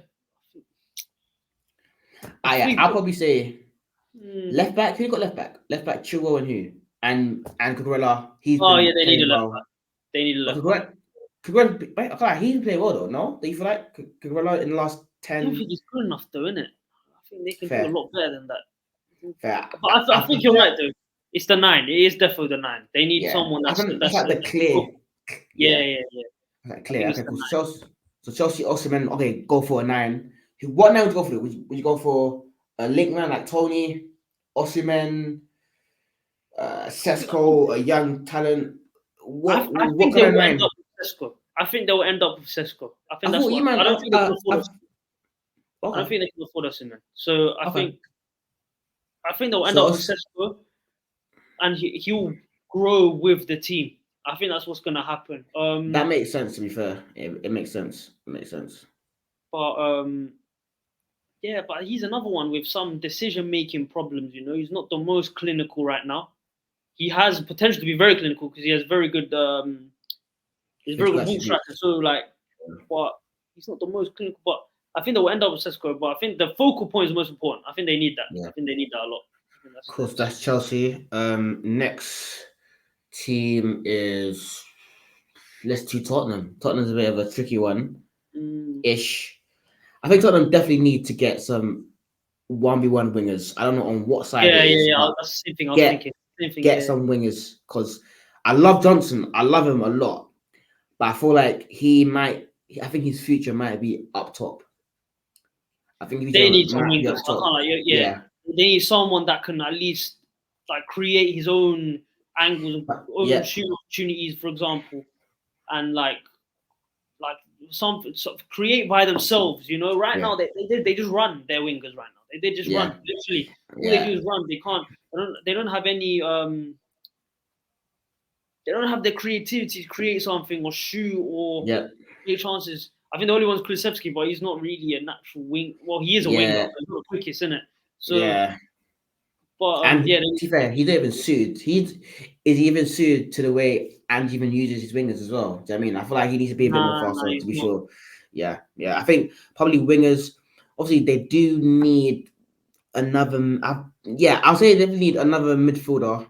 I Yeah, think. I'll probably say Mm, left back. Who got left back? Left back Chilwell and who? And Cucurella. He's oh yeah, been they need a playing left back. well. They need a But left back. Cucurella, I feel like he's been playing well though. No, do you feel like Cucurella in the last I don't 10? think he's good enough though, innit? I think they can do a Fair, lot better than that. fair. But I think you're right though. It's the 9. It is definitely the 9. They need Yeah, someone I think that's that's like the clear. yeah, Yeah, yeah, yeah. like I clear. think it's Okay, the cool. 9. So Chelsea also meant okay, go for a 9. What 9 would you go for? Would you go for a link man like Tony, Osimhen, Sesko, a young talent? I What think they kind of will end 9? up with Sesko. I think they will end up with Sesko. I think I that's thought you what man. I don't think they can afford I've us. I don't okay, think they can afford us in there. So okay. I think they'll end So up with Sesko and he'll grow with the team. I think that's what's gonna happen. that makes sense. To be fair, it makes sense. It makes sense. But yeah, but he's another one with some decision making problems. You know, he's not the most clinical right now. He has potential to be very clinical because he has very good. He's very Physical good ball striker. attributes. So like, but he's not the most clinical. But I think they will end up with Sesko. But I think the focal point is the most important. I think they need that. Yeah, I think they need that a lot. I think of course. That's Chelsea. Next team is let's do Tottenham. Tottenham's a bit of a tricky one Mm, ish. I think Tottenham definitely need to get some 1v1 wingers. I don't know on what side yeah, it yeah, is, yeah. but That's the same thing I was get thinking. Same thing. get Yeah. some wingers because I love Johnson. I love him a lot, but I feel like he might. I think his future might be up top. I think his They future need some might be wingers. up I can't top. like yeah. Yeah, They need someone that can at least like create his own angles and but own yeah, shoot opportunities, for example, and like some sort of create by themselves. You know, right yeah, now they just run their wingers right now. They just yeah, run literally. All they do yeah, is run. They can't. They don't have any. They don't have the creativity to create something or shoot or yeah, create chances. I think the only one's Kulusevski, but he's not really a natural wing. Well, he is a winger, yeah, but he's not the quickest, isn't it? So, yeah. but And yeah, to be fair, he's not even suited. Is he even suited to the way and even uses his wingers as well? Do you know what I mean? I feel like he needs to be a bit more nah, faster he's to be not. sure. Yeah, yeah. I think probably wingers. Obviously, they do need another. Yeah, I'll say they definitely need another midfielder.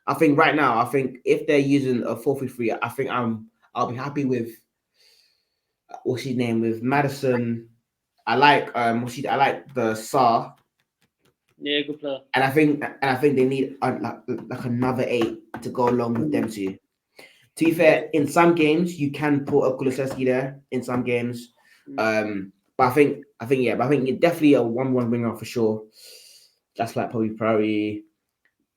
I think right now, I think if they're using a 4-3-3, I think I'll be happy with what's his name with Madison. I like I like the Sar. Yeah, good player. And I think they need like another 8 to go along with them Mm, too. To be yeah. fair, in some games you can put a Kulusevski there. In some games, Mm. but I think you're definitely a 1-1 winger for sure. That's like probably priority.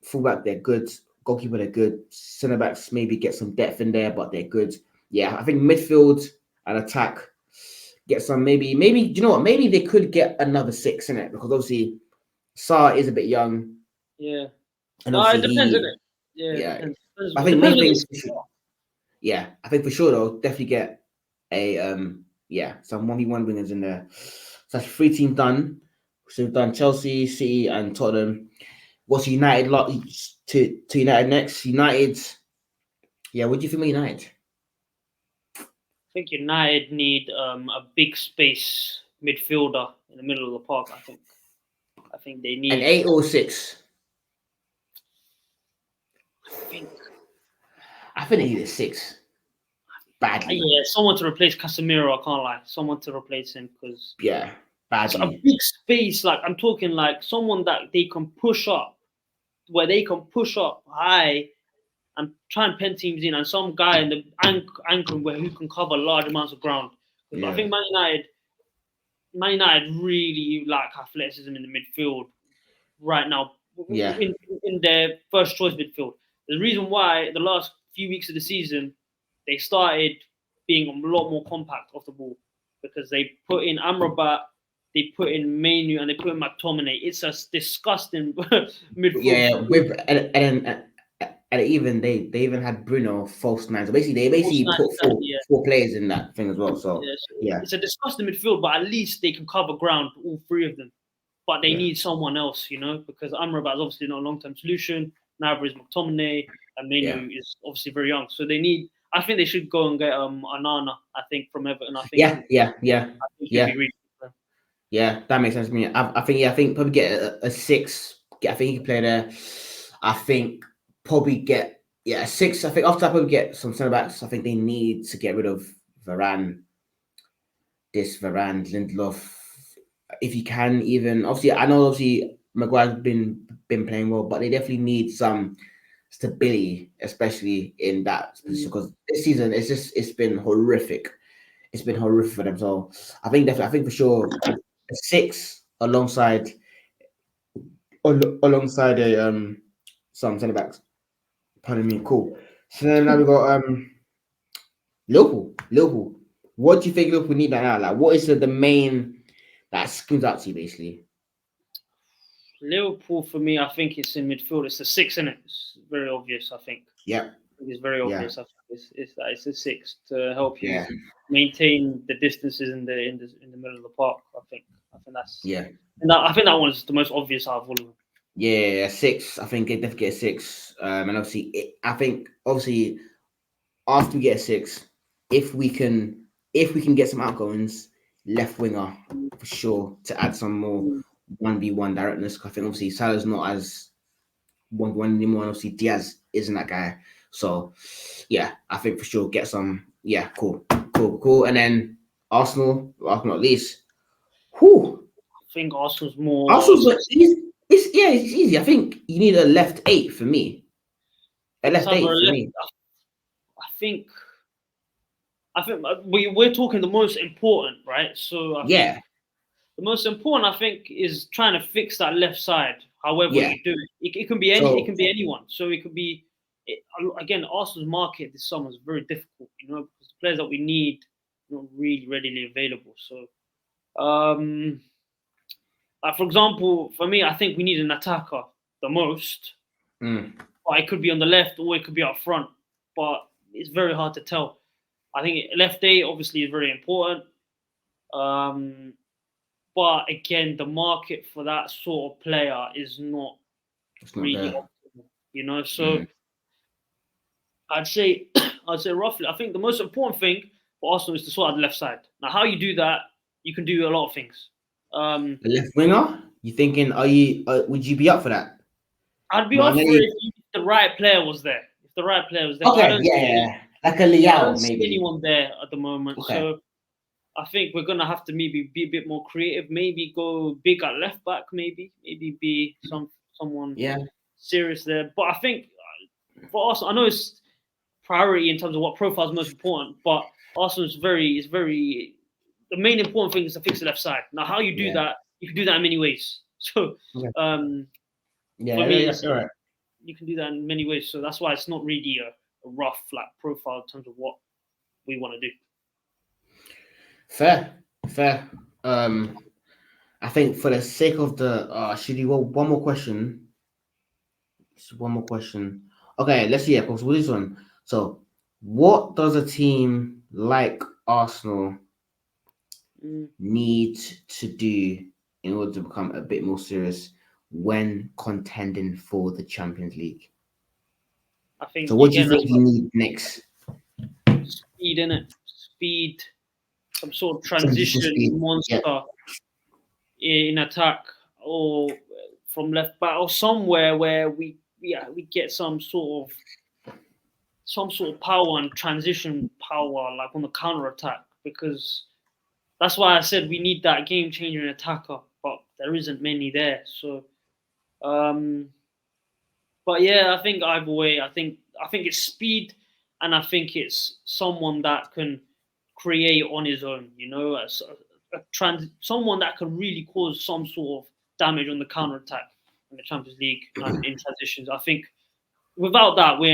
Fullback they're good. Goalkeeper they're good. Centre backs maybe get some depth in there, but they're good. Yeah, I think midfield and attack get some maybe you know what maybe they could get another 6 in it because obviously Sa is a bit young Yeah. and No, it obviously depends, isn't he it? Yeah, it yeah. depends. I It think depends main on thing the for sure, yeah, I think for sure they'll definitely get a yeah some 1v1 winners in there. So that's 3 teams done. So we've done Chelsea, City, and Tottenham. What's United lot to United next? United, yeah. What do you think of United? I think United need a big space midfielder in the middle of the park. I think they An need. 8 or 6? I think I think they need a 6 badly. yeah, someone to replace Casemiro. I can't lie. Someone to replace him because Yeah, so a badly. big space. Like I'm talking like someone that they can push up, where they can push up high and try and pen teams in, and some guy in the anchor where who can cover large amounts of ground. Because I Yeah, think Man United really lack athleticism in the midfield right now yeah, in their first choice midfield. The reason why the last few weeks of the season they started being a lot more compact off the ball because they put in Amrabat, they put in Manu and they put in McTominay. It's a disgusting midfield. Yeah, with and even they even had Bruno false nine. So basically, they False basically nine, put exactly, yeah. four players in that thing as well. So Yeah, so yeah, it's a disgusting midfield, but at least they can cover ground, all three of them. But they yeah, need someone else, because Amrabat is obviously not a long-term solution. Neither is McTominay, and yeah, Manu is obviously very young. So they need. I think they should go and get Anana. I think from Everton. I think yeah, yeah, yeah, he'd yeah, be really good. yeah. That makes sense to me. I think probably get a six. I think he can play there. I think probably get a six. I think after that probably get some centre backs. I think they need to get rid of Varane, Lindelof, if you can. Even obviously, I know obviously Maguire's been playing well, but they definitely need some stability, especially in that position, because this season it's been horrific. It's been horrific for them. So I think definitely, I think for sure a six alongside a some centre backs. Pardon me. Cool. So then now we got Liverpool. What do you think Liverpool need right now? Like, what is the main that screams out to you, basically? Liverpool for me, I think it's in midfield. It's a six, isn't it? It's very obvious. I think Yeah, it's very yeah, obvious. I think it's a six to help you yeah, maintain the distances in the middle of the park. I think that's yeah, and I think that one's the most obvious out of all of them. yeah. Six. I think it definitely get a six. And obviously, I think obviously after we get a six, if we can get some outgoings, left winger for sure to add some more 1v1 directness. I think obviously Salah's not as 1v1 anymore. And obviously Diaz isn't that guy. So yeah, I think for sure get some. Yeah, cool. And then Arsenal, last but not least. Whew. I think Arsenal's more. Arsenal's it's easy. I think you need a left eight for me. A It's left either eight a for left. me. I think. I think we're talking the most important, right? So I think Yeah, the most important, I think, is trying to fix that left side. However yeah. you do it, it can be any, it So can be anyone. So it could be, again, Arsenal's market this summer is very difficult, because the players that we need are not really readily available. So, like for example, for me, I think we need an attacker the most. mm, But it could be on the left or it could be up front. But it's very hard to tell. I think left eight obviously is very important. Um, But again, the market for that sort of player is not it's not really there. optimal. So Mm. I'd say, I'd say roughly. I think the most important thing for Arsenal is to sort out the left side. Now, how you do that, you can do a lot of things. Um, A left winger? You thinking? Are you? Would you be up for that? I'd be off for it Martinelli. if the right player was there. If the right player was there, but Okay, yeah. Like a I don't Liao, see maybe. anyone there at the moment. Okay. So I think we're gonna have to maybe be a bit more creative. Maybe go big at left back. Maybe be someone Yeah. serious there. But I think for Arsenal, I know it's priority in terms of what profile is most important, but Arsenal is very. The main important thing is to fix the left side. Now, how you do Yeah. that, you can do that in many ways. So, Okay. for Yeah. me, Yeah. All right. you can do that in many ways. So that's why it's not really a rough profile in terms of what we want to do. Fair. I think for the sake of the should you go one more question? Just one more question. Okay, let's see. Yeah, because with this one. So, what does a team like Arsenal Mm, need to do in order to become a bit more serious when contending for the Champions League? I So, think what do you again think that's you what need next? speed in it. Speed, some sort of Transition transition speed. Yeah. monster in attack or from left back or somewhere where we get some sort of power and transition power like on the counter attack because that's why I said we need that game changer attacker, but there isn't many there. So, um, but yeah, I think either way, I think it's speed, and I think it's someone that can create on his own. Someone that can really cause some sort of damage on the counter attack in the Champions League and in transitions. I think without that, we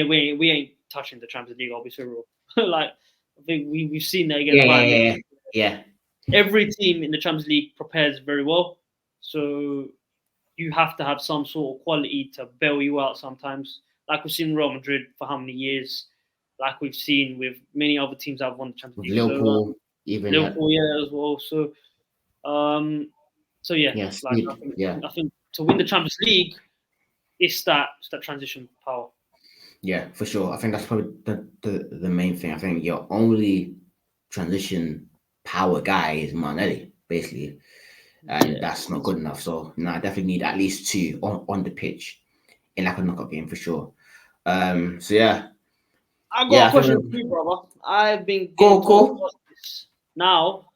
ain't touching the Champions League. I'll be so real. Like I think we've seen that against Yeah, yeah, Bayern. yeah, yeah. every team in the Champions League prepares very well. So you have to have some sort of quality to bail you out sometimes. Like we've seen Real Madrid for how many years, like we've seen with many other teams that have won the Champions With League. So Liverpool, even yeah, Liverpool, yeah, as well. Um, so yeah, yeah, like speed, yeah, I think to win the Champions League, it's that transition power. yeah, for sure. I think that's probably the main thing. I think your only transition power guy is Martinelli, basically, and Yeah, that's not good enough. So no, I definitely need at least two on the pitch in like a knockout game for sure. So yeah, I got yeah, a I think question for you, brother. I've been getting cool, told cool. this now.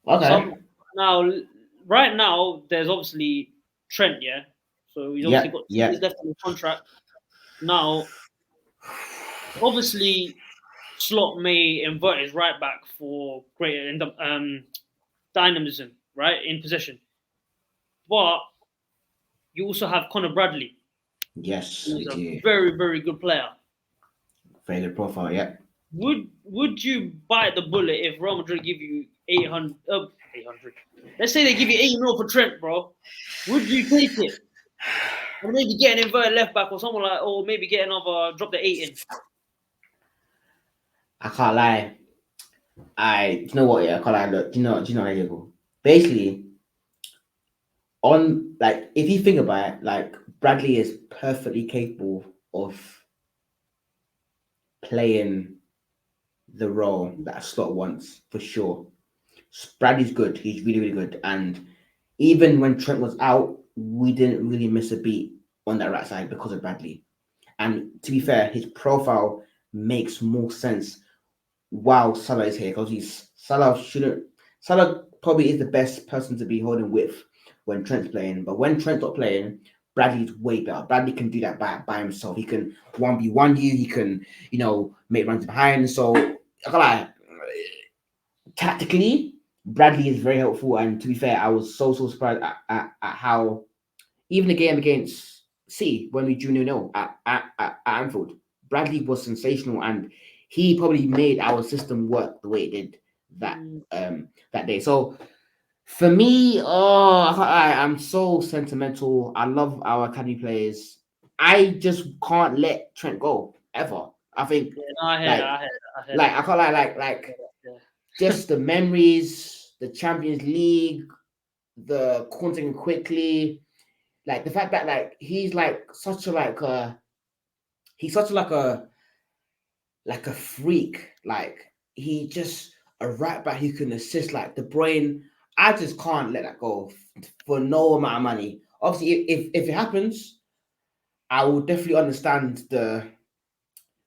Okay. Some now, right now, there's obviously Trent, yeah. So he's obviously Yeah, got 2 years yeah. left on the contract. Now, obviously, Slot may invert his right back for greater dynamism, right, in possession. But you also have Conor Bradley, Yes, we who's a do. very, very good player. Very good profile. Yeah. Would you bite the bullet if Real Madrid give you 800, 800? Let's say they give you 80 mil for Trent, bro. Would you take it? And maybe get an inverted left back or someone like, or maybe get another, drop the 8 in. I can't lie. You know what? Yeah, I can't lie. Look, do you know how you go? Basically, on like if you think about it, like Bradley is perfectly capable of playing the role that a slot wants for sure. Bradley's good. He's really, really good. And even when Trent was out, we didn't really miss a beat on that right side because of Bradley. And to be fair, his profile makes more sense while Salah is here because Salah probably is the best person to be holding with when Trent's playing. But when Trent's not playing, Bradley's way better. Bradley can do that by himself. He can 1v1 you, he can, make runs behind. So I can't lie, tactically, Bradley is very helpful. And to be fair, I was so surprised at how even the game against City when we drew 0-0 at Anfield, Bradley was sensational, and he probably made our system work the way it did that day. So for me, I'm so sentimental. I love our academy players. I just can't let Trent go ever. I think Yeah, no, I hear that. like I hear that. I hear like that. I can't like Yeah. just the memories, the Champions League, the counting quickly, like the fact that like he's like such a like he's such like a freak. Like he just a right back who can assist like the brain. I just can't let that go for no amount of money. Obviously, if it happens, I will definitely understand the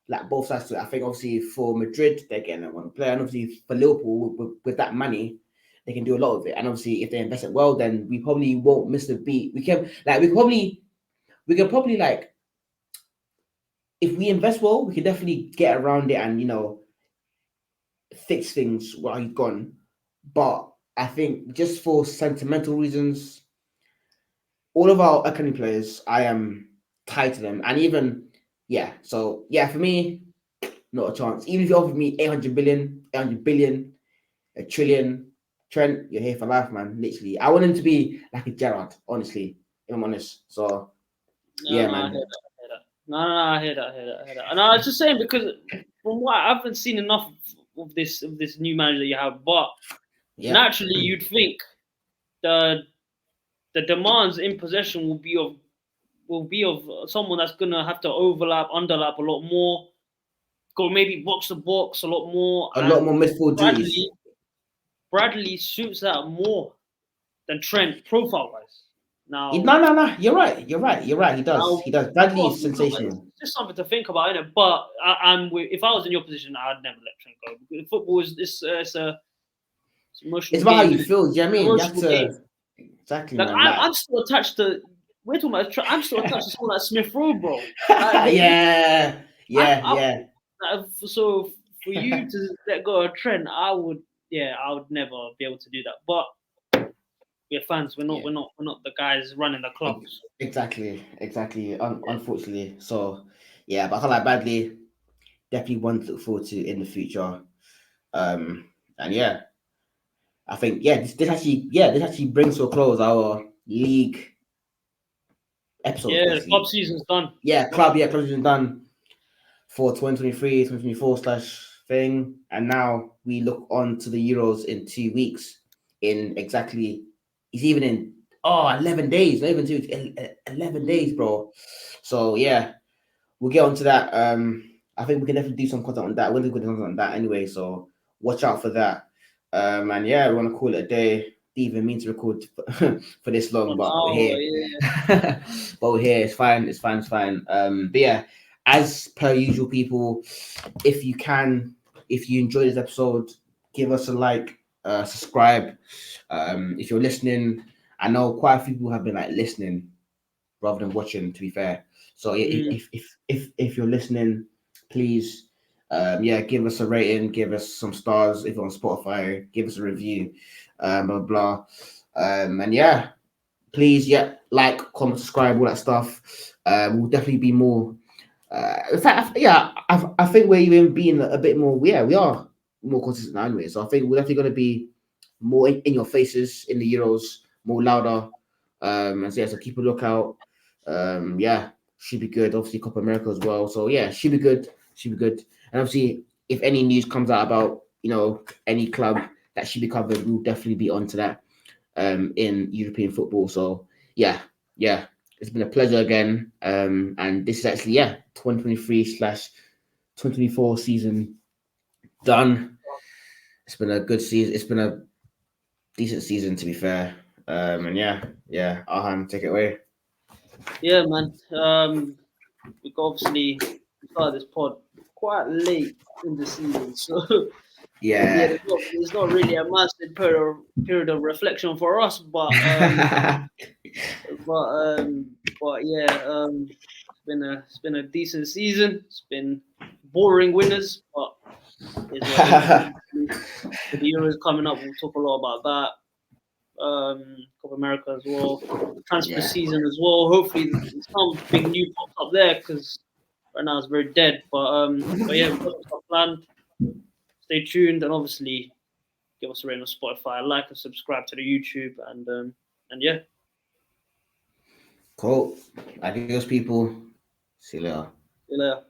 like both sides to it. I think obviously for Madrid they're getting a one player, and obviously for Liverpool with that money they can do a lot of it. And obviously if they invest it well, then we probably won't miss the beat. We can probably like if we invest well, we can definitely get around it and fix things while he's gone. But I think just for sentimental reasons, all of our academy players, I am tied to them. And even yeah, so yeah, for me, not a chance. Even if you offered me 800 billion, a trillion, Trent, you're here for life, man. Literally. I want him to be like a Gerrard, honestly, if I'm honest. So No, yeah, no, I hear man. that. I hear that. No, I hear that. I hear that. I hear that. And I was just saying because from what I haven't seen enough of this new manager that you have, but Yeah. naturally you'd think the the demands in possession will be of someone that's gonna have to underlap a lot more, go maybe box to box a lot more, A lot and more midfield duties. Bradley Bradley suits that more than Trent profile wise. Now, No. You're right. He does. now, He does. Bradley well, is think about it. It's sensational. just something to think about, innit? But if I was in your position, I'd never let Trent go. Because football is it's an It's emotional about how game, you innit? feel. Do you know what I An mean? You have emotional game. to exactly, Like man. Like I'm still attached to. We're talking about. I'm still attached to someone like Smith Rowe, bro. yeah, I, yeah, I yeah. so for you to let go of Trent, I would never be able to do that. But we're fans. We're not. Yeah. We're not the guys running the clubs. Exactly. Unfortunately, so yeah, but I feel like Bradley definitely one to look forward to in the future. And yeah, I think this actually brings to a close our league episodes Yeah, the club basically. season's done. Club season done for 2023, 2024 slash thing. And now we look on to the Euros in 2 weeks. In exactly, it's even in 11 days, not even 11 days, Mm, bro. So yeah, we'll get onto that. I think we can definitely do some content on that. We'll do content on that anyway, so watch out for that. And yeah, we want to call it a day. Didn't even mean to record for this long, an but we're hour, here. yeah. But we're here. It's fine. It's fine. It's fine. But yeah, as per usual, people, if you can, if you enjoyed this episode, give us a like, subscribe. If you're listening, I know quite a few people have been like listening rather than watching. To be fair, so Mm, if you're listening, please, give us a rating, give us some stars. If you're on Spotify, give us a review, blah blah. And yeah, please, like, comment, subscribe, all that stuff. We'll definitely be more. In fact, I think we're even being a bit more. Yeah, we are more consistent now anyway. So I think we're definitely going to be more in your faces in the Euros, more louder. And so yeah, so keep a lookout. Should be good. Obviously, Copa America as well. So yeah, should be good. Should be good. And obviously, if any news comes out about any club that should be covered, we'll definitely be onto that in European football. So yeah, it's been a pleasure again. And this is actually 2023 slash 2024 season done. It's been a good season. It's been a decent season to be fair. And Arham, take it away. yeah, man. We obviously started this pod quite late in the season, so yeah, Yeah. there's not really a massive period of reflection for us, but yeah, it's been a decent season. It's been boring winners, but is what it is. With the Euros coming up, we'll talk a lot about that. Copa America as well, transfer yeah. season as well. Hopefully, something new pops up there because right now it's very dead. But yeah, we've got some stuff planned. Stay tuned and obviously give us a rating on Spotify, like and subscribe to the YouTube, and yeah. Cool. Adios, people. See you later. See you later.